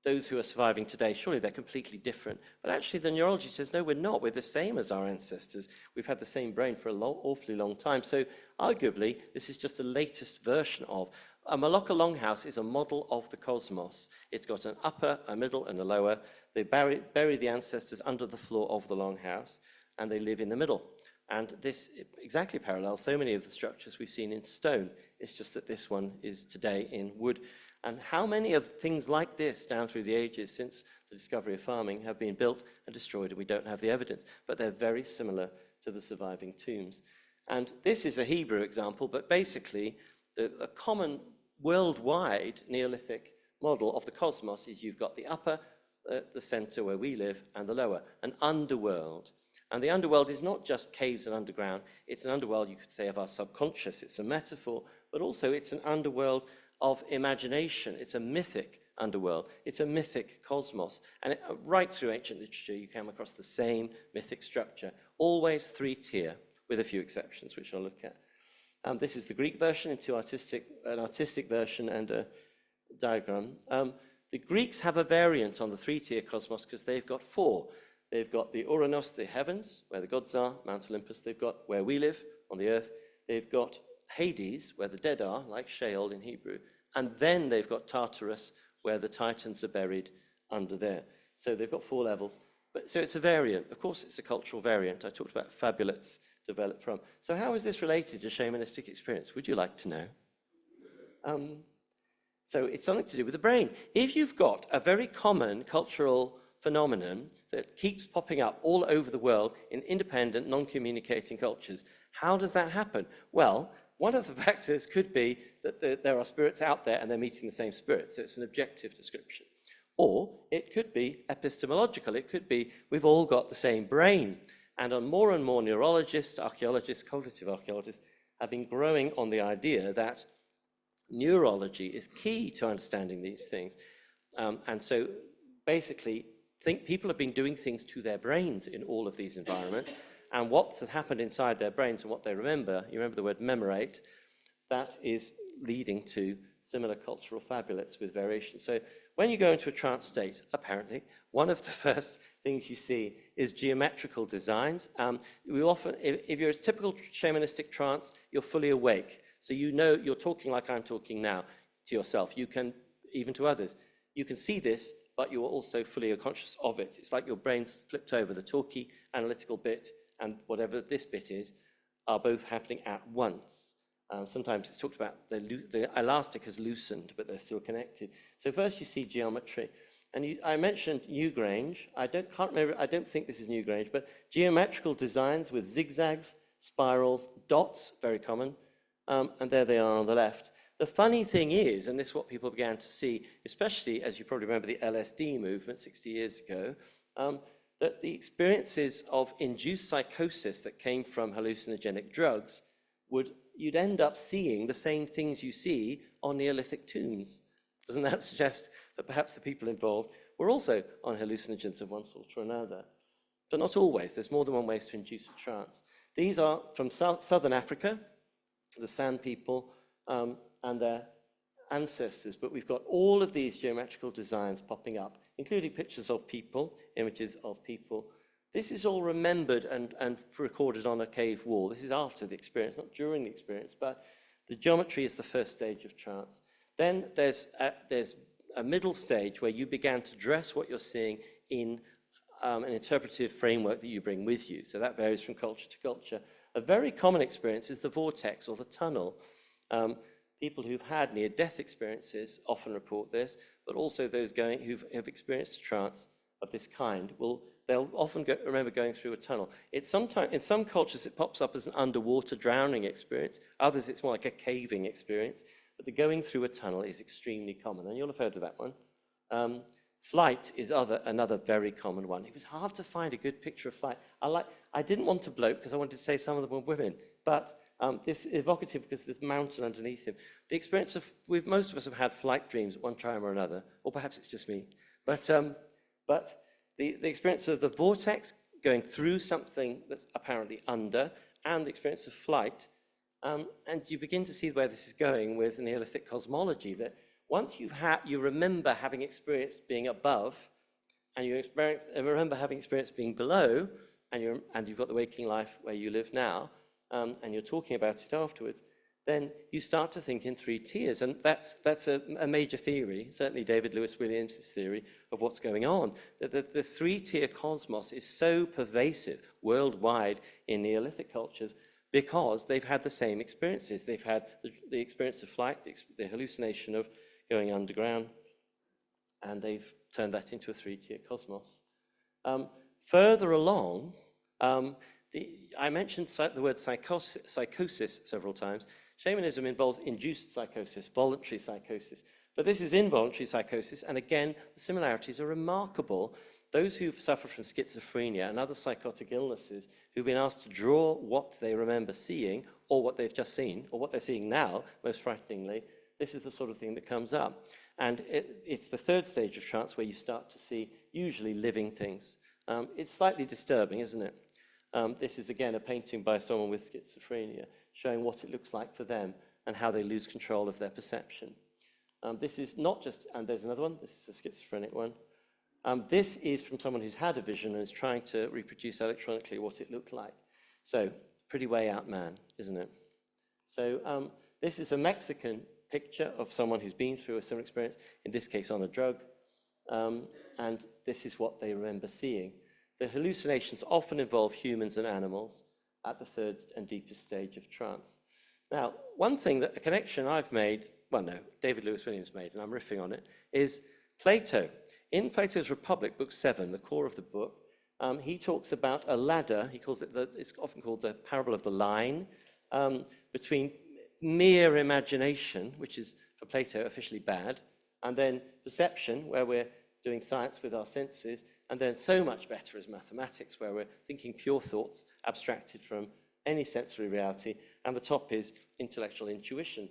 those who are surviving today, surely they're completely different. But actually the neurology says, no, we're not. We're the same as our ancestors. We've had the same brain for an awfully long time. So arguably, this is just the latest version of. A Maloca longhouse is a model of the cosmos. It's got an upper, a middle, and a lower. They bury the ancestors under the floor of the longhouse, and they live in the middle. And this exactly parallels so many of the structures we've seen in stone. It's just that this one is today in wood. And how many of things like this down through the ages since the discovery of farming have been built and destroyed, and we don't have the evidence, but they're very similar to the surviving tombs. And this is a Hebrew example, but basically a common worldwide Neolithic model of the cosmos is you've got the upper, the center where we live, and the lower, an underworld. And the underworld is not just caves and underground, it's an underworld, you could say, of our subconscious. It's a metaphor, but also it's an underworld of imagination. It's a mythic underworld. It's a mythic cosmos. And right through ancient literature, you come across the same mythic structure, always three-tier, with a few exceptions, which I'll look at. This is the Greek version, an artistic version and a diagram. The Greeks have a variant on the three-tier cosmos because they've got four. They've got the Uranos, the heavens, where the gods are, Mount Olympus. They've got where we live, on the earth. They've got Hades, where the dead are, like Sheol in Hebrew. And then they've got Tartarus, where the Titans are buried under there. So they've got 4 levels. So it's a variant. Of course, it's a cultural variant. I talked about fabulates developed from. So how is this related to shamanistic experience? Would you like to know? So it's something to do with the brain. If you've got a very common cultural phenomenon that keeps popping up all over the world in independent, non-communicating cultures, how does that happen? Well, one of the factors could be that there are spirits out there and they're meeting the same spirits, so it's an objective description. Or it could be epistemological. It could be we've all got the same brain. And more neurologists, archaeologists, cognitive archaeologists have been growing on the idea that neurology is key to understanding these things. And so basically, people have been doing things to their brains in all of these environments, and what has happened inside their brains and what they remember, you remember the word memorate, that is leading to similar cultural fabulates with variation. So when you go into a trance state, apparently, one of the first things you see is geometrical designs. We often, if you're a typical shamanistic trance, you're fully awake. So you know you're talking like I'm talking now to yourself. You can, even to others, you can see this, but you are also fully conscious of it. It's like your brain's flipped over. The talky analytical bit and whatever this bit is are both happening at once. Sometimes it's talked about the elastic is loosened, but they're still connected. So first you see geometry. And I mentioned Newgrange. Can't remember, I don't think this is Newgrange, but geometrical designs with zigzags, spirals, dots, very common. And there they are on the left. The funny thing is, and this is what people began to see, especially as you probably remember the LSD movement 60 years ago, that the experiences of induced psychosis that came from hallucinogenic drugs you'd end up seeing the same things you see on Neolithic tombs. Doesn't that suggest that perhaps the people involved were also on hallucinogens of one sort or another? But not always. There's more than one way to induce a trance. These are from southern Africa, the San people, and their ancestors. But we've got all of these geometrical designs popping up, including pictures of people, images of people. This is all remembered and recorded on a cave wall. This is after the experience, not during the experience, but the geometry is the first stage of trance. Then there's a middle stage where you began to dress what you're seeing in an interpretive framework that you bring with you. So that varies from culture to culture. A very common experience is the vortex or the tunnel. People who've had near-death experiences often report this, but also those who have experienced a trance of this kind they'll often remember going through a tunnel. In some cultures, it pops up as an underwater drowning experience. Others, it's more like a caving experience. But the going through a tunnel is extremely common, and you'll have heard of that one. Flight is another very common one. It was hard to find a good picture of flight. I didn't want to bloke because I wanted to say some of them were women, but this is evocative because there's a mountain underneath him. The experience most of us have had flight dreams at one time or another, or perhaps it's just me. But the experience of the vortex going through something that's apparently under, and the experience of flight, and you begin to see where this is going with Neolithic cosmology, that once you remember having experienced being above, and you remember having experienced being below, and you've got the waking life where you live now, and you're talking about it afterwards, then you start to think in 3 tiers. And that's a major theory, certainly David Lewis Williams' theory of what's going on. The 3-tier cosmos is so pervasive worldwide in Neolithic cultures because they've had the same experiences. They've had the experience of flight, the hallucination of going underground, and they've turned that into a 3-tier cosmos. Further along, I mentioned the word psychosis several times. Shamanism involves induced psychosis, voluntary psychosis. But this is involuntary psychosis, and again, the similarities are remarkable. Those who suffer from schizophrenia and other psychotic illnesses who've been asked to draw what they remember seeing, or what they've just seen, or what they're seeing now, most frighteningly, this is the sort of thing that comes up. And it's the 3rd stage of trance where you start to see usually living things. It's slightly disturbing, isn't it? This is, again, a painting by someone with schizophrenia, showing what it looks like for them and how they lose control of their perception. This is not just, and there's another one, this is a schizophrenic one. This is from someone who's had a vision and is trying to reproduce electronically what it looked like. So, pretty way out man, isn't it? So this is a Mexican picture of someone who's been through a similar experience, in this case on a drug, and this is what they remember seeing. The hallucinations often involve humans and animals at the third and deepest stage of trance. Now, one thing that a connection I've made, well, no, David Lewis Williams made, and I'm riffing on it, is Plato. In Plato's Republic, book 7, the core of the book, he talks about a ladder. He calls it, it's often called the parable of the line, between mere imagination, which is for Plato officially bad, and then perception, where we're doing science with our senses, and then so much better is mathematics, where we're thinking pure thoughts abstracted from any sensory reality, and the top is intellectual intuition.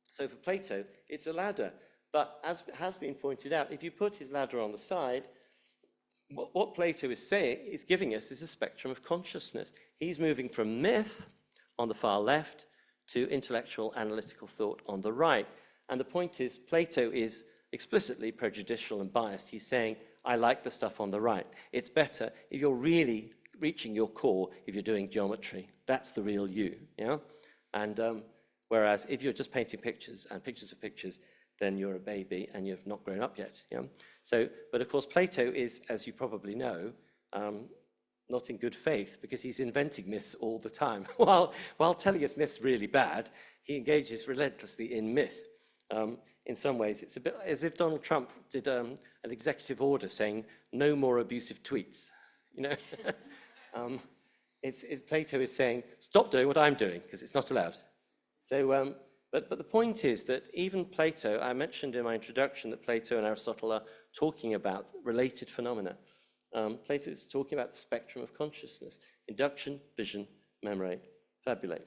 So for Plato, it's a ladder. But as has been pointed out, if you put his ladder on the side, what Plato is saying, is giving us, is a spectrum of consciousness. He's moving from myth on the far left to intellectual analytical thought on the right. And the point is, Plato is explicitly prejudicial and biased. He's saying, I like the stuff on the right. It's better if you're really reaching your core if you're doing geometry. That's the real you, yeah? And whereas if you're just painting pictures and pictures of pictures, then you're a baby and you've not grown up yet, yeah? So, but of course, Plato is, as you probably know, not in good faith, because he's inventing myths all the time. While telling us myths really bad, he engages relentlessly in myth. In some ways, it's a bit as if Donald Trump did an executive order saying no more abusive tweets. You know, Plato is saying stop doing what I'm doing because it's not allowed. So, but the point is that even Plato, I mentioned in my introduction that Plato and Aristotle are talking about related phenomena. Plato is talking about the spectrum of consciousness: induction, vision, memorate, fabulate.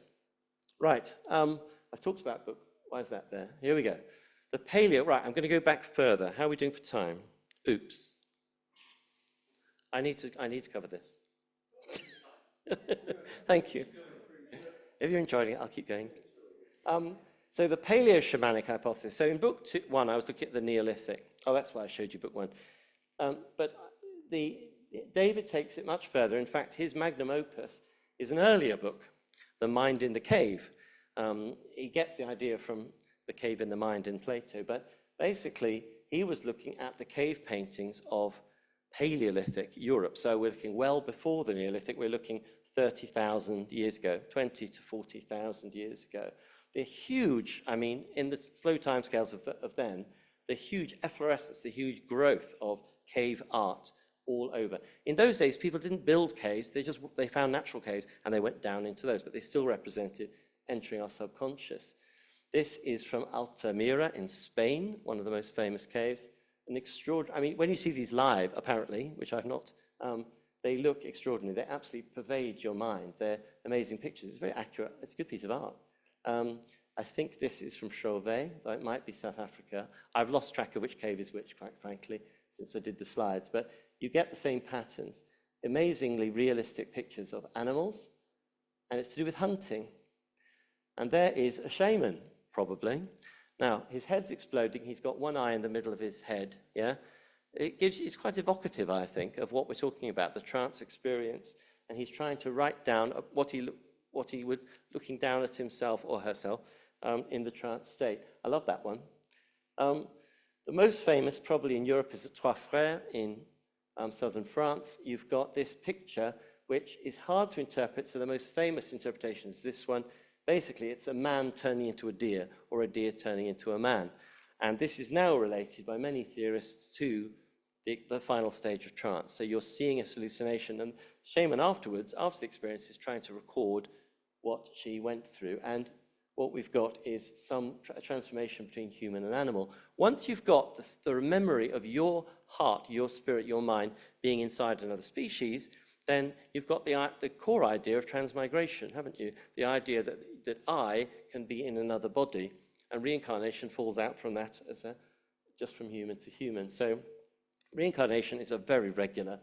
Right. I've talked about book. Why is that there? Here we go. The paleo, right, I'm going to go back further. How are we doing for time? Oops. I need to cover this. Thank you. If you're enjoying it, I'll keep going. So the paleo-shamanic hypothesis. So in book 1, I was looking at the Neolithic. Oh, that's why I showed you book 1. But David takes it much further. In fact, his magnum opus is an earlier book, The Mind in the Cave. He gets the idea from the cave in the mind in Plato, but basically he was looking at the cave paintings of Palaeolithic Europe. So we're looking well before the Neolithic. We're looking 30,000 years ago, 20 to 40,000 years ago. They're huge. I mean, in the slow timescales of then, the huge efflorescence, the huge growth of cave art all over. In those days, people didn't build caves. They found natural caves and they went down into those, but they still represented entering our subconscious. This is from Altamira in Spain, one of the most famous caves. An extraordinary, I mean, when you see these live, apparently, which I've not, they look extraordinary. They absolutely pervade your mind. They're amazing pictures. It's very accurate. It's a good piece of art. I think this is from Chauvet, though it might be South Africa. I've lost track of which cave is which, quite frankly, since I did the slides. But you get the same patterns. Amazingly realistic pictures of animals, and it's to do with hunting. And there is a shaman, probably. Now, his head's exploding. He's got one eye in the middle of his head, yeah? It's quite evocative, I think, of what we're talking about, the trance experience. And he's trying to write down what he would, looking down at himself or herself in the trance state. I love that one. The most famous, probably in Europe, is at Trois Frères in southern France. You've got this picture, which is hard to interpret. So the most famous interpretation is this one. Basically, it's a man turning into a deer or a deer turning into a man. And this is now related by many theorists to the final stage of trance. So you're seeing a hallucination, and the shaman afterwards, after the experience, is trying to record what she went through. And what we've got is some transformation between human and animal. Once you've got the memory of your heart, your spirit, your mind being inside another species, then you've got the core idea of transmigration, haven't you? The idea that I can be in another body, and reincarnation falls out from that as just from human to human. So reincarnation is a very regular,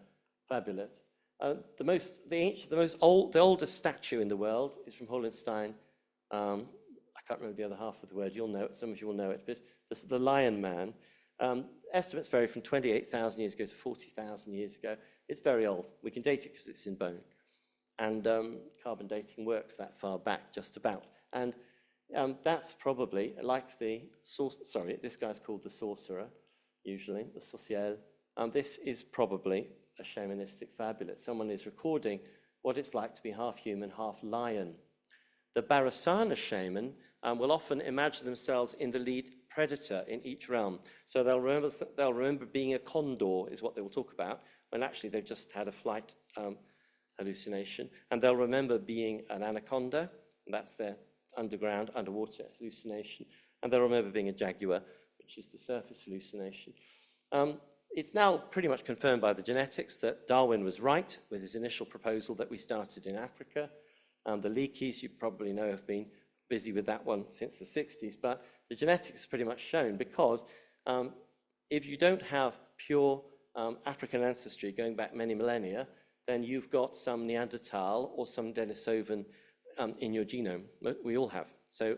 fabulous. The oldest statue in the world is from Hohenstein. I can't remember the other half of the word. You'll know it. Some of you will know it. But this is the Lion Man. Estimates vary from 28,000 years ago to 40,000 years ago. It's very old. We can date it because it's in bone. And carbon dating works that far back, just about. And that's probably like the, sorry, this guy's called the sorcerer, usually, the social. This is probably a shamanistic fabulous. Someone is recording what it's like to be half human, half lion. The Barasana shaman will often imagine themselves in the lead predator in each realm. So they'll remember being a condor, is what they will talk about, when actually they've just had a flight hallucination. And they'll remember being an anaconda, and that's their underwater hallucination. And they'll remember being a jaguar, which is the surface hallucination. It's now pretty much confirmed by the genetics that Darwin was right with his initial proposal that we started in Africa. The Leakeys, you probably know, have been busy with that one since the 60s, but the genetics is pretty much shown because if you don't have pure African ancestry going back many millennia, then you've got some Neanderthal or some Denisovan in your genome. We all have. So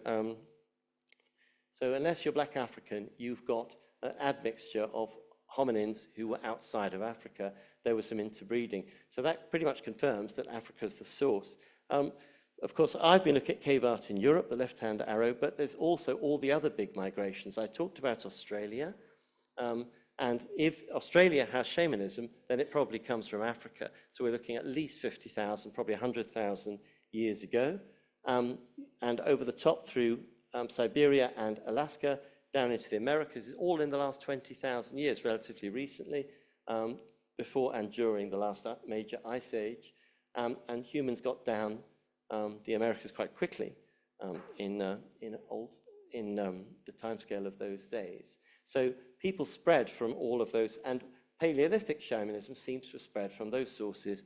unless you're black African, you've got an admixture of hominins who were outside of Africa. There was some interbreeding. So that pretty much confirms that Africa is the source. Of course, I've been looking at cave art in Europe, the left-hand arrow, but there's also all the other big migrations. I talked about Australia, and if Australia has shamanism, then it probably comes from Africa. So we're looking at least 50,000, probably 100,000 years ago. And over the top through Siberia and Alaska, down into the Americas, is all in the last 20,000 years, relatively recently, before and during the last major ice age. And humans got down the Americas quite quickly in the timescale of those days. So people spread from all of those, and Paleolithic shamanism seems to have spread from those sources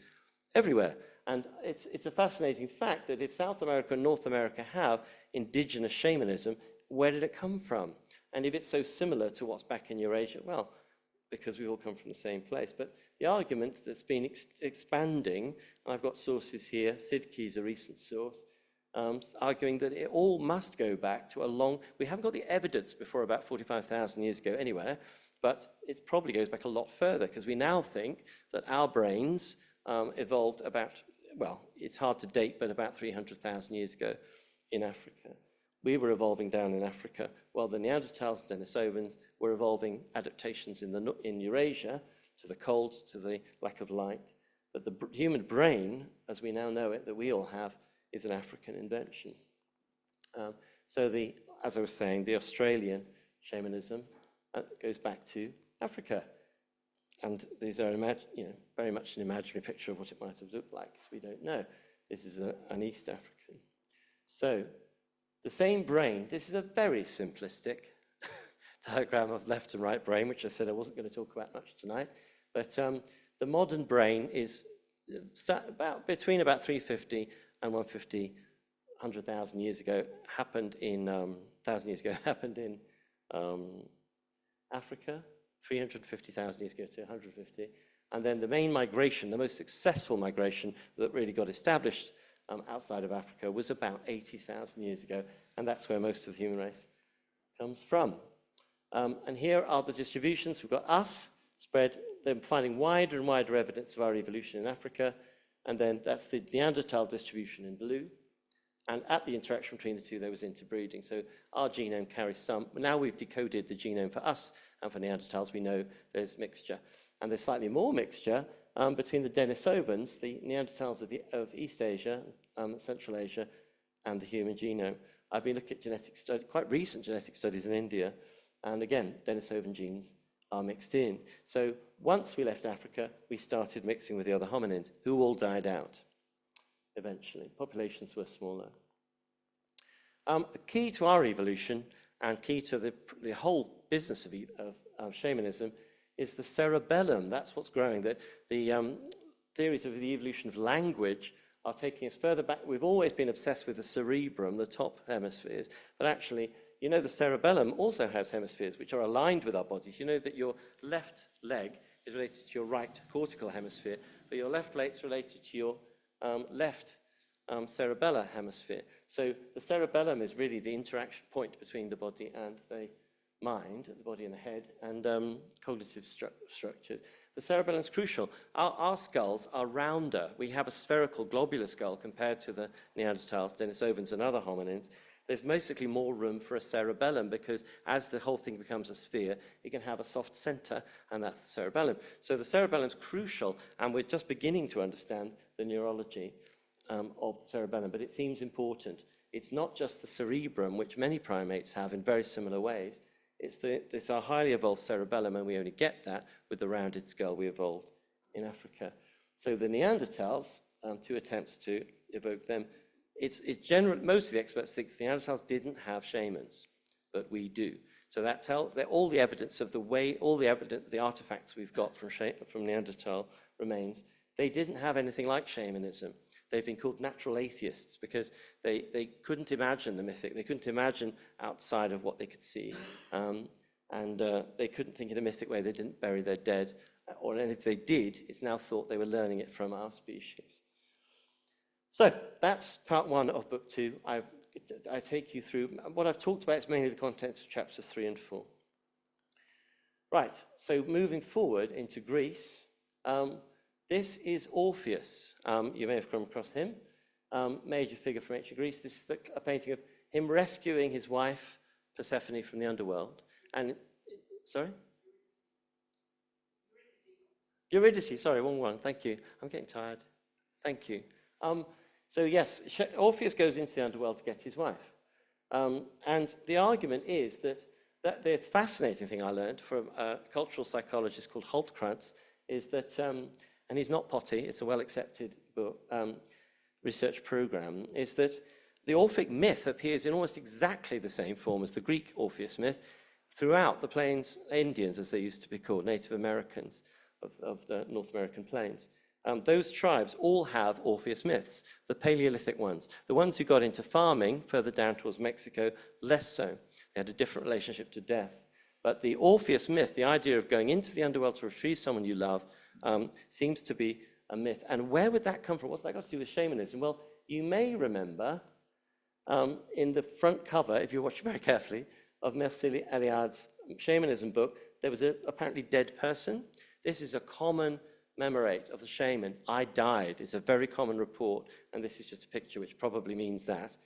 everywhere. And it's a fascinating fact that if South America and North America have indigenous shamanism, where did it come from? And if it's so similar to what's back in Eurasia, well, because we all come from the same place. But the argument that's been expanding, and I've got sources here, Sidke is a recent source, arguing that it all must go back to a long, we haven't got the evidence before about 45,000 years ago anywhere, but it probably goes back a lot further, because we now think that our brains evolved about, well, it's hard to date, but about 300,000 years ago in Africa. We were evolving down in Africa, while the Neanderthals and Denisovans were evolving adaptations in Eurasia to the cold, to the lack of light. But the human brain, as we now know it, that we all have, is an African invention. As I was saying, the Australian shamanism goes back to Africa. And these are very much an imaginary picture of what it might have looked like, because we don't know. This is an East African. So, the same brain, this is a very simplistic diagram of left and right brain, which I said I wasn't going to talk about much tonight. But the modern brain is between about 350 and 150, 100,000 years ago, happened in, 1,000 years ago, happened in Africa, 350,000 years ago to 150. And then the main migration, the most successful migration that really got established outside of Africa was about 80,000 years ago, and that's where most of the human race comes from. And here are the distributions. We've got us spread, then finding wider and wider evidence of our evolution in Africa, and then that's the Neanderthal distribution in blue. And at the interaction between the two, there was interbreeding. So our genome carries some. Now we've decoded the genome for us and for Neanderthals. We know there's mixture. And there's slightly more mixture between the Denisovans, the Neanderthals of East Asia, Central Asia, and the human genome. I've been looking at genetic studies, quite recent genetic studies in India, and again, Denisovan genes are mixed in. So once we left Africa, we started mixing with the other hominins, who all died out eventually. Populations were smaller. The key to our evolution and key to the whole business of shamanism is the cerebellum. That's what's growing. The theories of the evolution of language are taking us further back. We've always been obsessed with the cerebrum, the top hemispheres, but actually, you know, the cerebellum also has hemispheres which are aligned with our bodies. You know that your left leg is related to your right cortical hemisphere, but your left leg is related to your left cerebellar hemisphere. So the cerebellum is really the interaction point between the body and the mind, the body and the head, and cognitive structures. The cerebellum is crucial. Our skulls are rounder. We have a spherical globular skull compared to the Neanderthals, Denisovans, and other hominins. There's basically more room for a cerebellum because as the whole thing becomes a sphere, it can have a soft center, and that's the cerebellum. So the cerebellum is crucial, and we're just beginning to understand the neurology of the cerebellum, but it seems important. It's not just the cerebrum, which many primates have in very similar ways. It's our highly evolved cerebellum, and we only get that with the rounded skull we evolved in Africa. So the Neanderthals, two attempts to evoke them, most of the experts think the Neanderthals didn't have shamans, but we do. So that tells that all the evidence of the artifacts we've got from Neanderthal remains, they didn't have anything like shamanism. They've been called natural atheists because they couldn't imagine the mythic. They couldn't imagine outside of what they could see. And they couldn't think in a mythic way. They didn't bury their dead. Or if they did, it's now thought they were learning it from our species. So that's part 1 of book 2. I take you through. What I've talked about is mainly the contents of chapters 3 and 4. Right, so moving forward into Greece. This is Orpheus. You may have come across him, major figure from ancient Greece. This is a painting of him rescuing his wife, Persephone, from the underworld. And, sorry? Eurydice, sorry, wrong one, thank you. I'm getting tired. Thank you. So yes, Orpheus goes into the underworld to get his wife. And the argument is that the fascinating thing I learned from a cultural psychologist called Holtkrantz is that, and he's not potty, it's a well-accepted book, research program, is that the Orphic myth appears in almost exactly the same form as the Greek Orpheus myth throughout the Plains Indians, as they used to be called, Native Americans of the North American plains. Those tribes all have Orpheus myths, the Palaeolithic ones. The ones who got into farming further down towards Mexico, less so. They had a different relationship to death. But the Orpheus myth, the idea of going into the underworld to retrieve someone you love, seems to be a myth. And where would that come from? What's that got to do with shamanism? Well, you may remember in the front cover, if you watch very carefully, of Mircea Eliade's shamanism book, there was an apparently dead person. This is a common memorate of the shaman. I died is a very common report, and this is just a picture which probably means that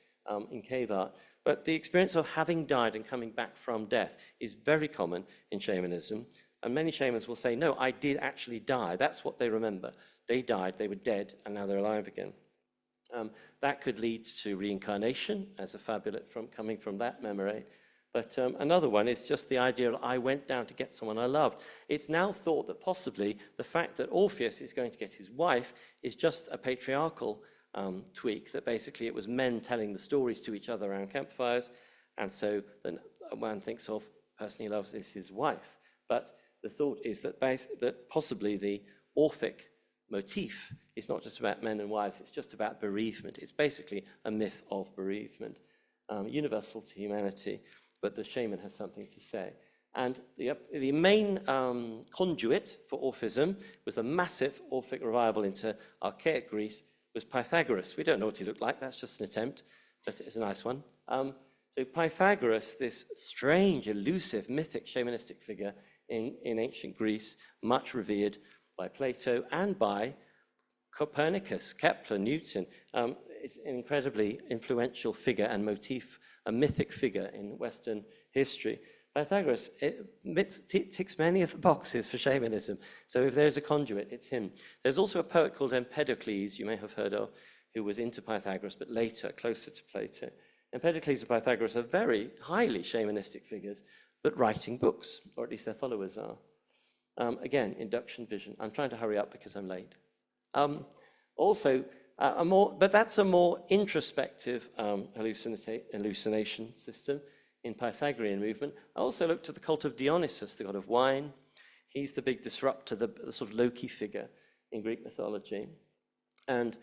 in cave art. But the experience of having died and coming back from death is very common in shamanism. And many shamans will say, no, I did actually die. That's what they remember. They died, they were dead, and now they're alive again. That could lead to reincarnation as a fabulate coming from that memorate. But another one is just the idea of I went down to get someone I loved. It's now thought that possibly the fact that Orpheus is going to get his wife is just a patriarchal tweak, that basically it was men telling the stories to each other around campfires, and so then a man thinks of the person he loves is his wife. But the thought is that possibly the Orphic motif is not just about men and wives, it's just about bereavement. It's basically a myth of bereavement, universal to humanity, but the shaman has something to say. And the main conduit for Orphism was a massive Orphic revival into Archaic Greece, was Pythagoras. We don't know what he looked like, that's just an attempt, but it's a nice one. So Pythagoras, this strange, elusive, mythic, shamanistic figure in ancient Greece, much revered by Plato and by Copernicus, Kepler, Newton. It's an incredibly influential figure and motif, a mythic figure in Western history. Pythagoras ticks many of the boxes for shamanism. So if there's a conduit, it's him. There's also a poet called Empedocles, you may have heard of, who was into Pythagoras, but later, closer to Plato. Empedocles and Pythagoras are very highly shamanistic figures, but writing books, or at least their followers are. Again, induction vision. I'm trying to hurry up because I'm late. But that's a more introspective hallucination system in Pythagorean movement. I also looked at the cult of Dionysus, the god of wine. He's the big disruptor, the sort of Loki figure in Greek mythology. And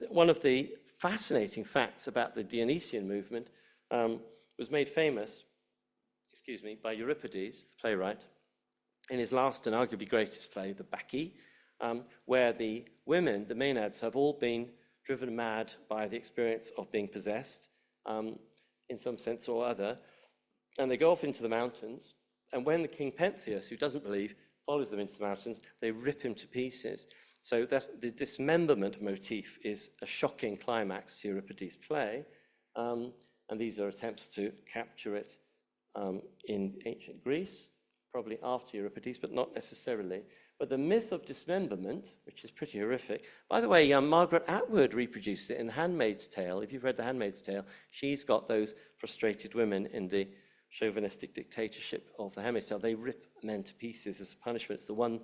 one of the fascinating facts about the Dionysian movement was made famous, by Euripides, the playwright, in his last and arguably greatest play, the Bacchae, where the women, the maenads, have all been driven mad by the experience of being possessed in some sense or other. and they go off into the mountains. And when the King Pentheus, who doesn't believe, follows them into the mountains, they rip him to pieces. So that's, the dismemberment motif is a shocking climax to Euripides' play. And these are attempts to capture it in ancient Greece, probably after Euripides, but not necessarily. But the myth of dismemberment, which is pretty horrific. By the way, Margaret Atwood reproduced it in The Handmaid's Tale. If you've read The Handmaid's Tale, she's got those frustrated women in the chauvinistic dictatorship of The Handmaid's Tale. They rip men to pieces as a punishment. It's the one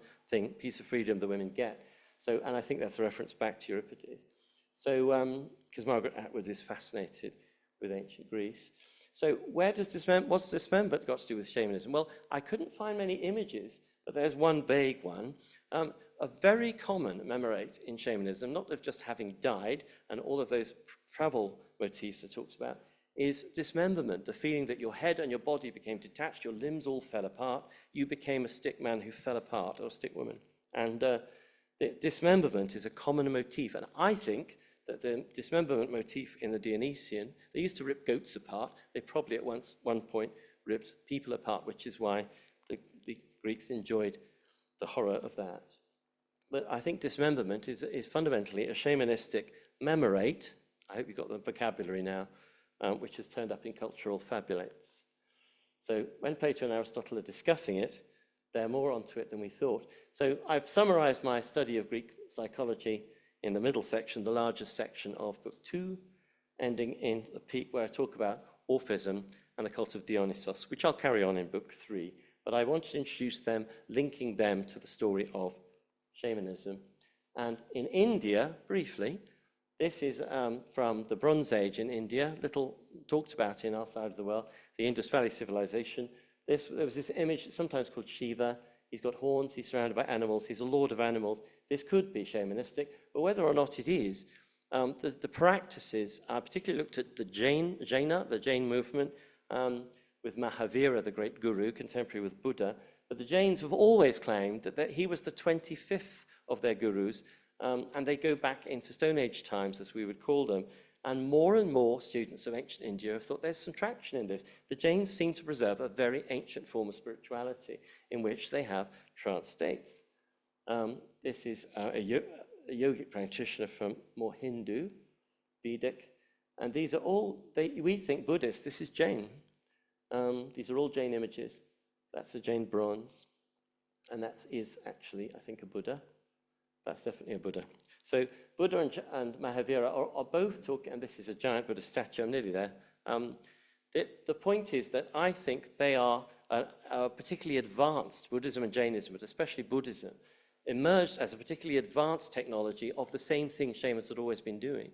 piece of freedom the women get. So, and I think that's a reference back to Euripides. So, because Margaret Atwood is fascinated with ancient Greece. So what's dismemberment got to do with shamanism? Well, I couldn't find many images, but there's one vague one. A very common memorate in shamanism, not of just having died, and all of those travel motifs I talked about, is dismemberment, the feeling that your head and your body became detached, your limbs all fell apart, you became a stick man who fell apart, or stick woman. And the dismemberment is a common motif, and I think that the dismemberment motif in the Dionysian, they used to rip goats apart, they probably at one point ripped people apart, which is why the Greeks enjoyed the horror of that. But I think dismemberment is fundamentally a shamanistic memorate. I hope you've got the vocabulary now, which has turned up in cultural fabulates. So when Plato and Aristotle are discussing it, they're more onto it than we thought. So I've summarized my study of Greek psychology in the middle section, the largest section of book 2, ending in the peak where I talk about Orphism and the cult of Dionysos, which I'll carry on in book 3. But I wanted to introduce them, linking them to the story of shamanism. And in India, briefly, this is from the Bronze Age in India, little talked about in our side of the world, the Indus Valley civilization. There was this image sometimes called Shiva. He's got horns, he's surrounded by animals, he's a lord of animals. This could be shamanistic, but whether or not it is, the practices, I particularly looked at the Jain movement, with Mahavira, the great guru, contemporary with Buddha. But the Jains have always claimed that he was the 25th of their gurus, and they go back into Stone Age times, as we would call them. And more students of ancient India have thought there's some traction in this. The Jains seem to preserve a very ancient form of spirituality in which they have trance states. This is a yogic practitioner from more Hindu, Vedic, and these are all, we think Buddhist, this is Jain. These are all Jain images. That's a Jain bronze, and that is actually, I think, a Buddha. That's definitely a Buddha. So Buddha and Mahavira are both talking, and this is a giant Buddha statue, I'm nearly there. The point is that I think they are particularly advanced, Buddhism and Jainism, but especially Buddhism, emerged as a particularly advanced technology of the same thing shamans had always been doing.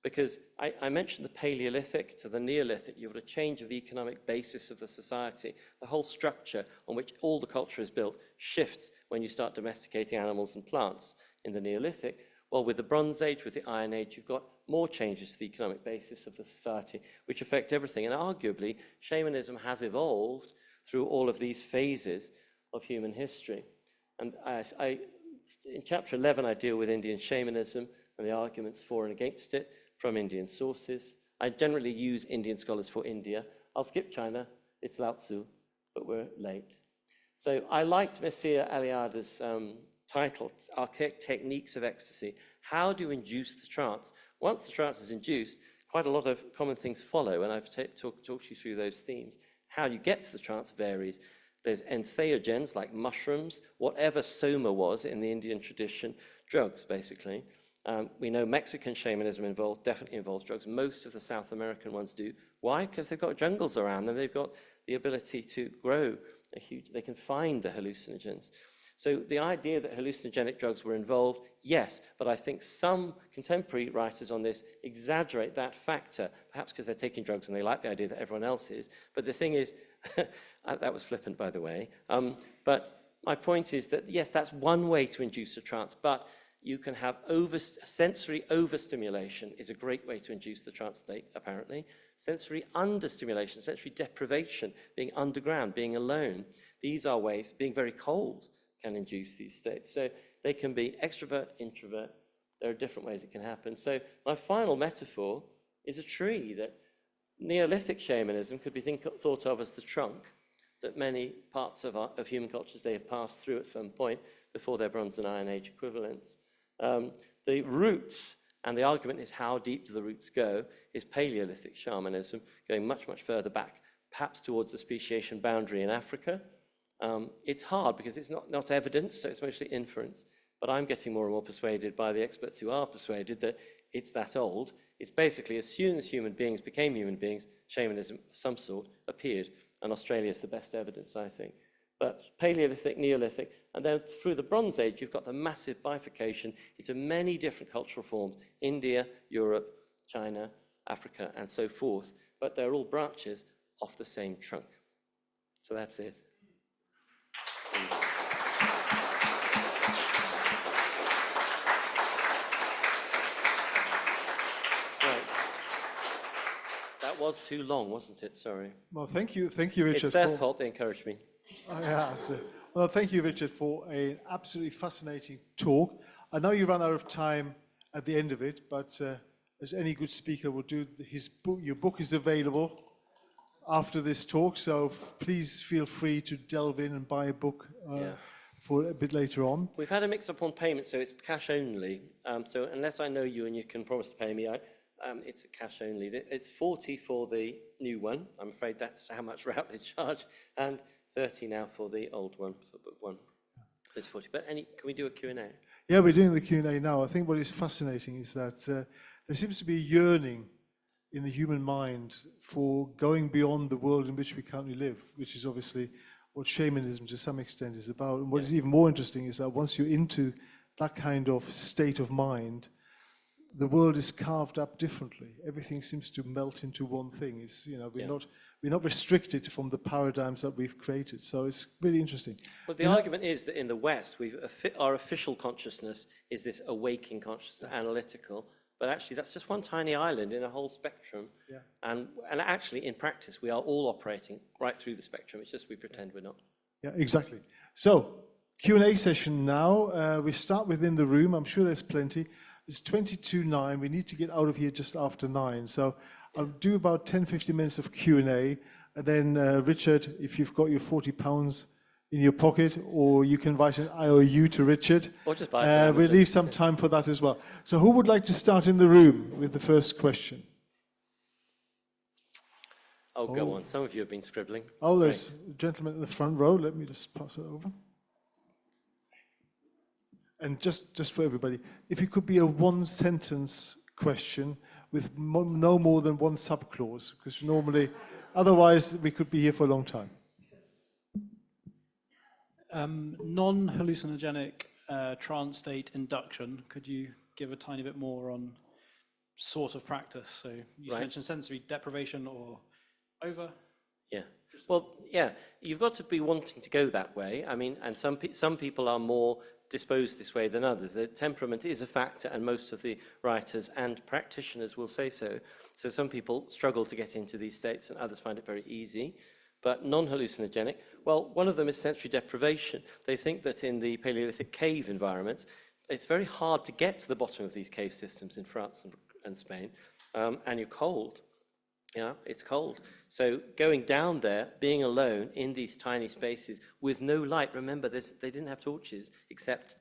Because I mentioned the Palaeolithic to the Neolithic, you have a change of the economic basis of the society. The whole structure on which all the culture is built shifts when you start domesticating animals and plants in the Neolithic. Well, with the Bronze Age, with the Iron Age, you've got more changes to the economic basis of the society, which affect everything. And arguably, shamanism has evolved through all of these phases of human history. And in chapter 11, I deal with Indian shamanism and the arguments for and against it from Indian sources. I generally use Indian scholars for India. I'll skip China, it's Lao Tzu, but we're late. So I liked Messire Eliade's title, Archaic Techniques of Ecstasy. How do you induce the trance? Once the trance is induced, quite a lot of common things follow, and I've talked you through those themes. How you get to the trance varies. There's entheogens, like mushrooms, whatever soma was in the Indian tradition, drugs, basically. We know Mexican shamanism definitely involves drugs. Most of the South American ones do. Why? Because they've got jungles around them. They've got the ability to grow they can find the hallucinogens. So the idea that hallucinogenic drugs were involved, yes, but I think some contemporary writers on this exaggerate that factor, perhaps because they're taking drugs and they like the idea that everyone else is. But the thing is, that was flippant, by the way. But my point is that, yes, that's one way to induce a trance, but you can have sensory overstimulation is a great way to induce the trance state, apparently. Sensory understimulation, sensory deprivation, being underground, being alone. These are ways, being very cold can induce these states. So they can be extrovert, introvert. There are different ways it can happen. So my final metaphor is a tree that Neolithic shamanism could be thought of as the trunk that many parts of human culture today have passed through at some point before their Bronze and Iron Age equivalents. The roots, and the argument is how deep do the roots go, is Palaeolithic shamanism, going much, much further back, perhaps towards the speciation boundary in Africa. It's hard because it's not evidence, so it's mostly inference. But I'm getting more and more persuaded by the experts who are persuaded that it's that old. It's basically as soon as human beings became human beings, shamanism of some sort appeared. And Australia is the best evidence, I think. But Paleolithic, Neolithic, and then through the Bronze Age, you've got the massive bifurcation into many different cultural forms: India, Europe, China, Africa, and so forth. But they're all branches off the same trunk. So that's it. That was too long, wasn't it? Sorry. Well, thank you, Richard. It's their fault they encouraged me. Yeah, absolutely. Well, thank you, Richard, for an absolutely fascinating talk. I know you run out of time at the end of it, but as any good speaker will do, your book is available after this talk, so please feel free to delve in and buy a book for a bit later on. We've had a mix-up on payment, so it's cash only. So unless I know you and you can promise to pay me, it's a cash only. It's 40 for the new one. I'm afraid that's how much Routledge charge, and 30 now for the old one, for book one. It's 40. But can we do a Q&A? Yeah, we're doing the Q&A now. I think what is fascinating is that there seems to be a yearning in the human mind for going beyond the world in which we currently live, which is obviously what shamanism to some extent is about. And what is even more interesting is that once you're into that kind of state of mind, the world is carved up differently. Everything seems to melt into one thing. It's, we're not restricted from the paradigms that we've created. So it's really interesting. Well, the argument is that in the West, our official consciousness is this awaking consciousness, analytical. But actually, that's just one tiny island in a whole spectrum. Yeah. And actually, in practice, we are all operating right through the spectrum. It's just we pretend we're not. Yeah, exactly. So, Q&A session now. We start within the room. I'm sure there's plenty. It's 22:09. We need to get out of here just after 9. So I'll do about 10-15 minutes of Q&A. And then, Richard, if you've got your £40 in your pocket, or you can write an IOU to Richard. Or just buy some. We'll leave some time for that as well. So who would like to start in the room with the first question? Oh, go on. Some of you have been scribbling. Oh, there's a gentleman in the front row. Let me just pass it over. And just for everybody, if it could be a one-sentence question with no more than one subclause, because normally, otherwise we could be here for a long time. Non-hallucinogenic trance state induction, could you give a tiny bit more on sort of practice? So you mentioned sensory deprivation or over? Yeah. Well, yeah, you've got to be wanting to go that way. I mean, and some people are more disposed this way than others. Their temperament is a factor, and most of the writers and practitioners will say so. So some people struggle to get into these states, and others find it very easy. But non-hallucinogenic, well, one of them is sensory deprivation. They think that in the Paleolithic cave environments, it's very hard to get to the bottom of these cave systems in France and Spain, and you're cold. Yeah, it's cold. So going down there, being alone in these tiny spaces with no light. Remember, they didn't have torches except,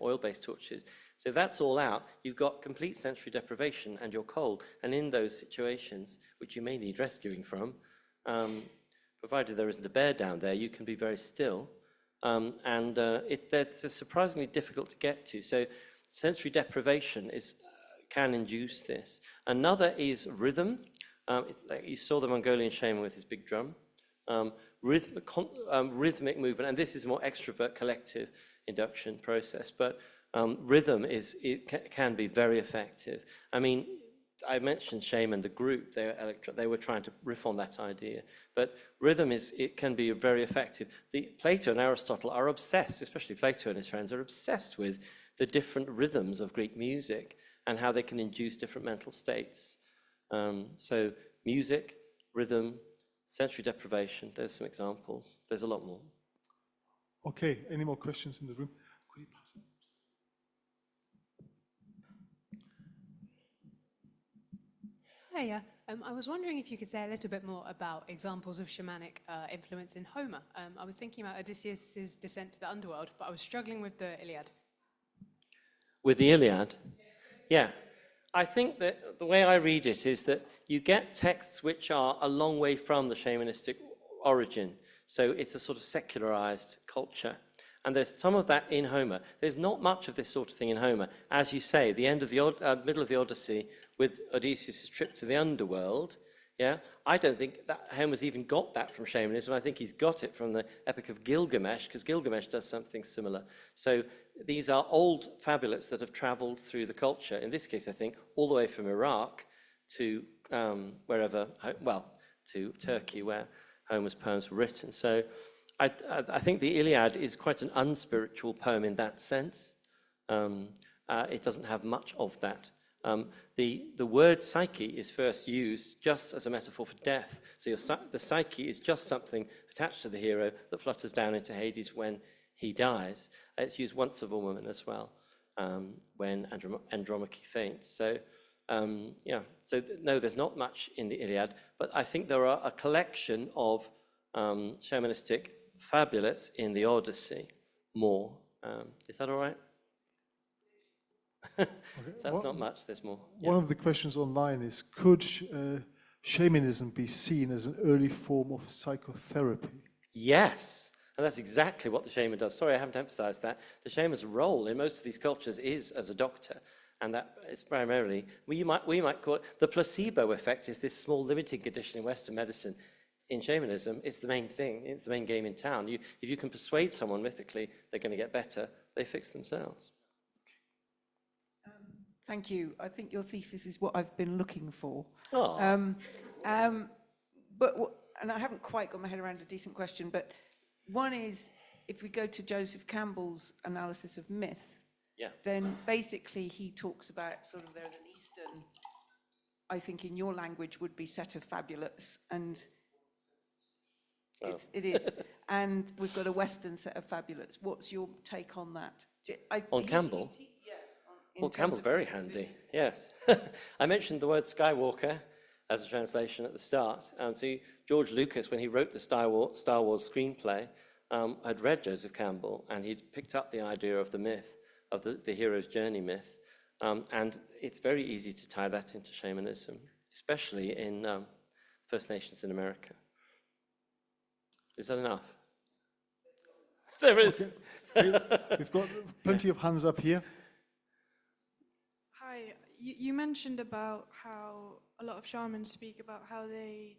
oil-based torches. So that's all out. You've got complete sensory deprivation, and you're cold. And in those situations, which you may need rescuing from, provided there isn't a bear down there, you can be very still. That's surprisingly difficult to get to. So sensory deprivation can induce this. Another is rhythm. You saw the Mongolian shaman with his big drum. Rhythmic movement, and this is a more extrovert collective induction process, but rhythm can be very effective. I mean, I mentioned Shaman, the group, they were trying to riff on that idea. But rhythm can be very effective. Plato and Aristotle are obsessed, especially Plato and his friends, are obsessed with the different rhythms of Greek music and how they can induce different mental states. So music, rhythm, sensory deprivation, there's some examples. There's a lot more. Okay, any more questions in the room? Could you pass it? Hiya. I was wondering if you could say a little bit more about examples of shamanic influence in Homer. I was thinking about Odysseus' descent to the underworld, but I was struggling with the Iliad. With the Iliad? Yeah. I think that the way I read it is that you get texts which are a long way from the shamanistic origin. So it's a sort of secularized culture. And there's some of that in Homer. There's not much of this sort of thing in Homer. As you say, the end of the middle of the Odyssey with Odysseus' trip to the underworld, yeah, I don't think that Homer's even got that from shamanism. I think he's got it from the Epic of Gilgamesh, because Gilgamesh does something similar. So these are old fabulates that have traveled through the culture. In this case, I think, all the way from Iraq to wherever, well, to Turkey, where Homer's poems were written. So I think the Iliad is quite an unspiritual poem in that sense. It doesn't have much of that. The word psyche is first used just as a metaphor for death. So the psyche is just something attached to the hero that flutters down into Hades when he dies. It's used once of a woman as well, when Andromache faints. So yeah, so no, there's not much in the Iliad, but I think there are a collection of shamanistic fabulates in the Odyssey more. Is that all right? That's not much, there's more. One of the questions online is, could shamanism be seen as an early form of psychotherapy? Yes, and that's exactly what the shaman does. Sorry, I haven't emphasized that. The shaman's role in most of these cultures is as a doctor, and that is primarily, we might call it, the placebo effect is this small limiting condition in Western medicine. In shamanism, it's the main thing, it's the main game in town. If you can persuade someone mythically they're going to get better, they fix themselves. Thank you. I think your thesis is what I've been looking for. Oh. And I haven't quite got my head around a decent question, but one is, if we go to Joseph Campbell's analysis of myth, then basically he talks about sort of there's an Eastern, I think in your language would be set of fabulates, and it is. And we've got a Western set of fabulates. What's your take on that? On Campbell? Well, Campbell's very handy, yes. I mentioned the word Skywalker as a translation at the start. So George Lucas, when he wrote the Star Wars screenplay, had read Joseph Campbell, and he'd picked up the idea of the myth, of the hero's journey myth. And it's very easy to tie that into shamanism, especially in First Nations in America. Is that enough? There is. Okay. We've got plenty of hands up here. Hi, you mentioned about how a lot of shamans speak about how they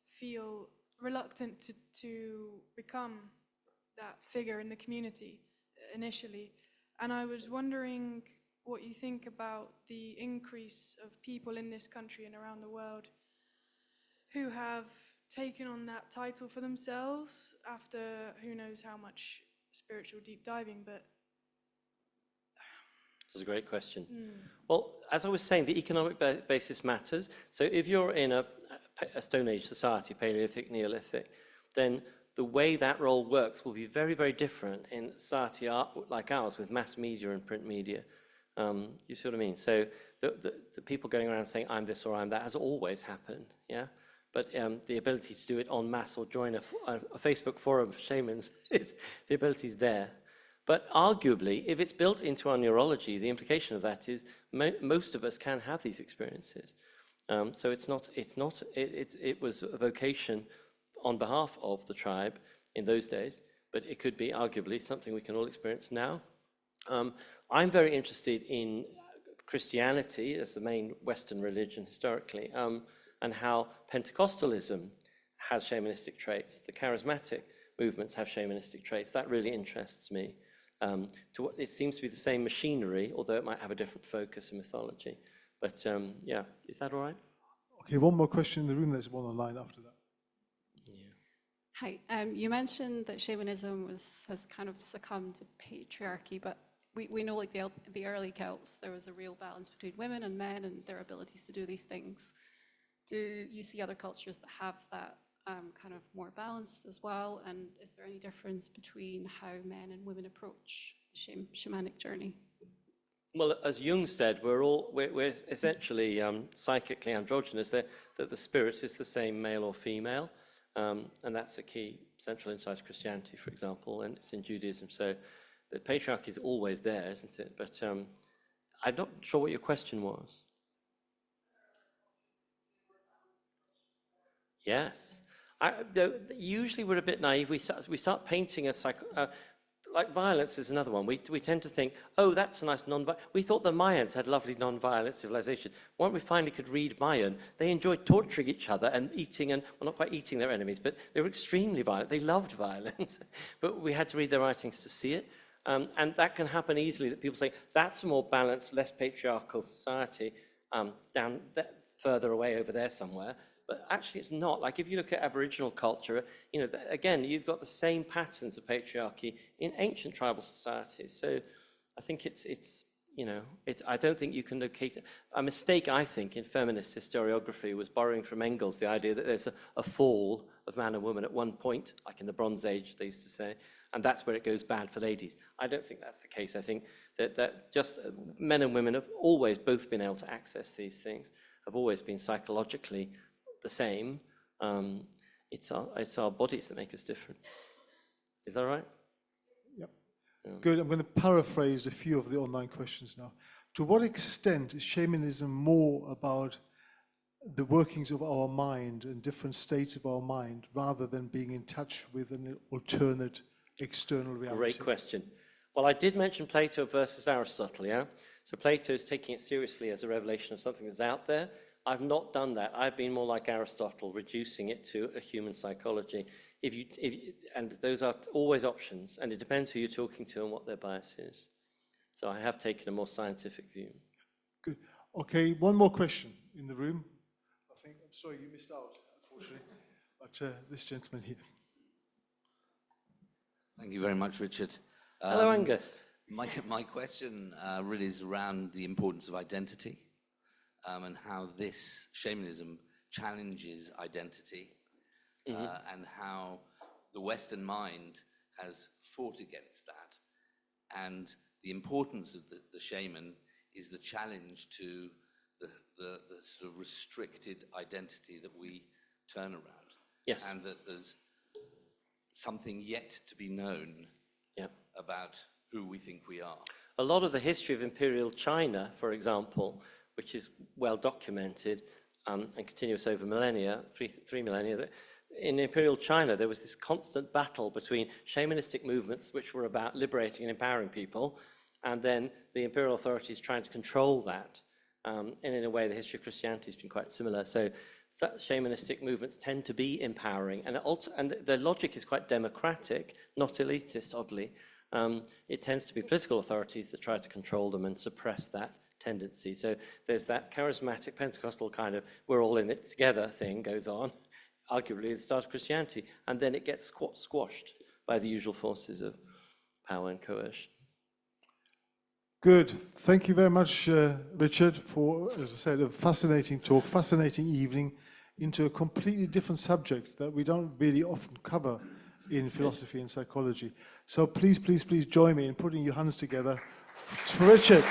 feel reluctant to become that figure in the community initially. And I was wondering what you think about the increase of people in this country and around the world who have taken on that title for themselves after who knows how much spiritual deep diving, but That's a great question. Well, as I was saying, the economic basis matters. So if you're in a Stone Age society, Paleolithic, Neolithic, then the way that role works will be very, very different in a society like ours with mass media and print media. You see what I mean? So the people going around saying, I'm this or I'm that, has always happened, yeah? But the ability to do it en masse or join a Facebook forum of shamans, the ability's there. But arguably, if it's built into our neurology, the implication of that is most of us can have these experiences. So it was a vocation on behalf of the tribe in those days, but it could be arguably something we can all experience now. I'm very interested in Christianity as the main Western religion historically, and how Pentecostalism has shamanistic traits. The charismatic movements have shamanistic traits. That really interests me. It seems to be the same machinery, although it might have a different focus and mythology. But yeah, is that all right? Okay, one more question in the room. There's one online after that. Yeah. Hi, you mentioned that shamanism has kind of succumbed to patriarchy, but we know like the early Celts, there was a real balance between women and men and their abilities to do these things. Do you see other cultures that have that kind of more balanced as well? And is there any difference between how men and women approach the shamanic journey? Well, as Jung said, we're essentially psychically androgynous. That the spirit is the same male or female, and that's a key central insight of Christianity, for example, and it's in Judaism. So the patriarchy is always there, isn't it? But I'm not sure what your question was. Yes. Usually we're a bit naive. We start painting like violence is another one. We tend to think, oh, that's a nice we thought the Mayans had lovely non-violent civilization. When we finally could read Mayan, they enjoyed torturing each other and eating, and well, not quite eating their enemies, but they were extremely violent. They loved violence, but we had to read their writings to see it. And that can happen easily, that people say, that's a more balanced, less patriarchal society further away over there somewhere. But actually it's not. Like if you look at Aboriginal culture, again, you've got the same patterns of patriarchy in ancient tribal societies. So I think I don't think you can locate it. A mistake, I think, in feminist historiography was borrowing from Engels the idea that there's a fall of man and woman at one point, like in the Bronze Age, they used to say, and that's where it goes bad for ladies. I don't think that's the case. I think that just men and women have always both been able to access these things, have always been psychologically the same. It's our bodies that make us different. Is that right? Yep. Yeah. Good. I'm going to paraphrase a few of the online questions now. To what extent is shamanism more about the workings of our mind and different states of our mind, rather than being in touch with an alternate external reality? Great question. Well, I did mention Plato versus Aristotle, yeah? So Plato is taking it seriously as a revelation of something that's out there. I've not done that. I've been more like Aristotle, reducing it to a human psychology. And those are always options, and it depends who you're talking to and what their bias is. So I have taken a more scientific view. Good. Okay, one more question in the room. I'm sorry you missed out, unfortunately, but this gentleman here. Thank you very much, Richard. Hello, Angus. My question really is around the importance of identity. And how this shamanism challenges identity, and how the Western mind has fought against that. And the importance of the shaman is the challenge to the sort of restricted identity that we turn around. Yes. And that there's something yet to be known about who we think we are. A lot of the history of imperial China, for example, which is well documented and continuous over millennia, three millennia. In imperial China, there was this constant battle between shamanistic movements, which were about liberating and empowering people, and then the imperial authorities trying to control that. And in a way, the history of Christianity has been quite similar. So shamanistic movements tend to be empowering, and their logic is quite democratic, not elitist, oddly. It tends to be political authorities that try to control them and suppress that tendency. So there's that charismatic Pentecostal kind of we're all in it together thing goes on, arguably the start of Christianity, and then it gets squashed by the usual forces of power and coercion. Good. Thank you very much, Richard, for, as I said, a fascinating talk, fascinating evening into a completely different subject that we don't really often cover in philosophy and psychology. So please, please, please join me in putting your hands together for Richard.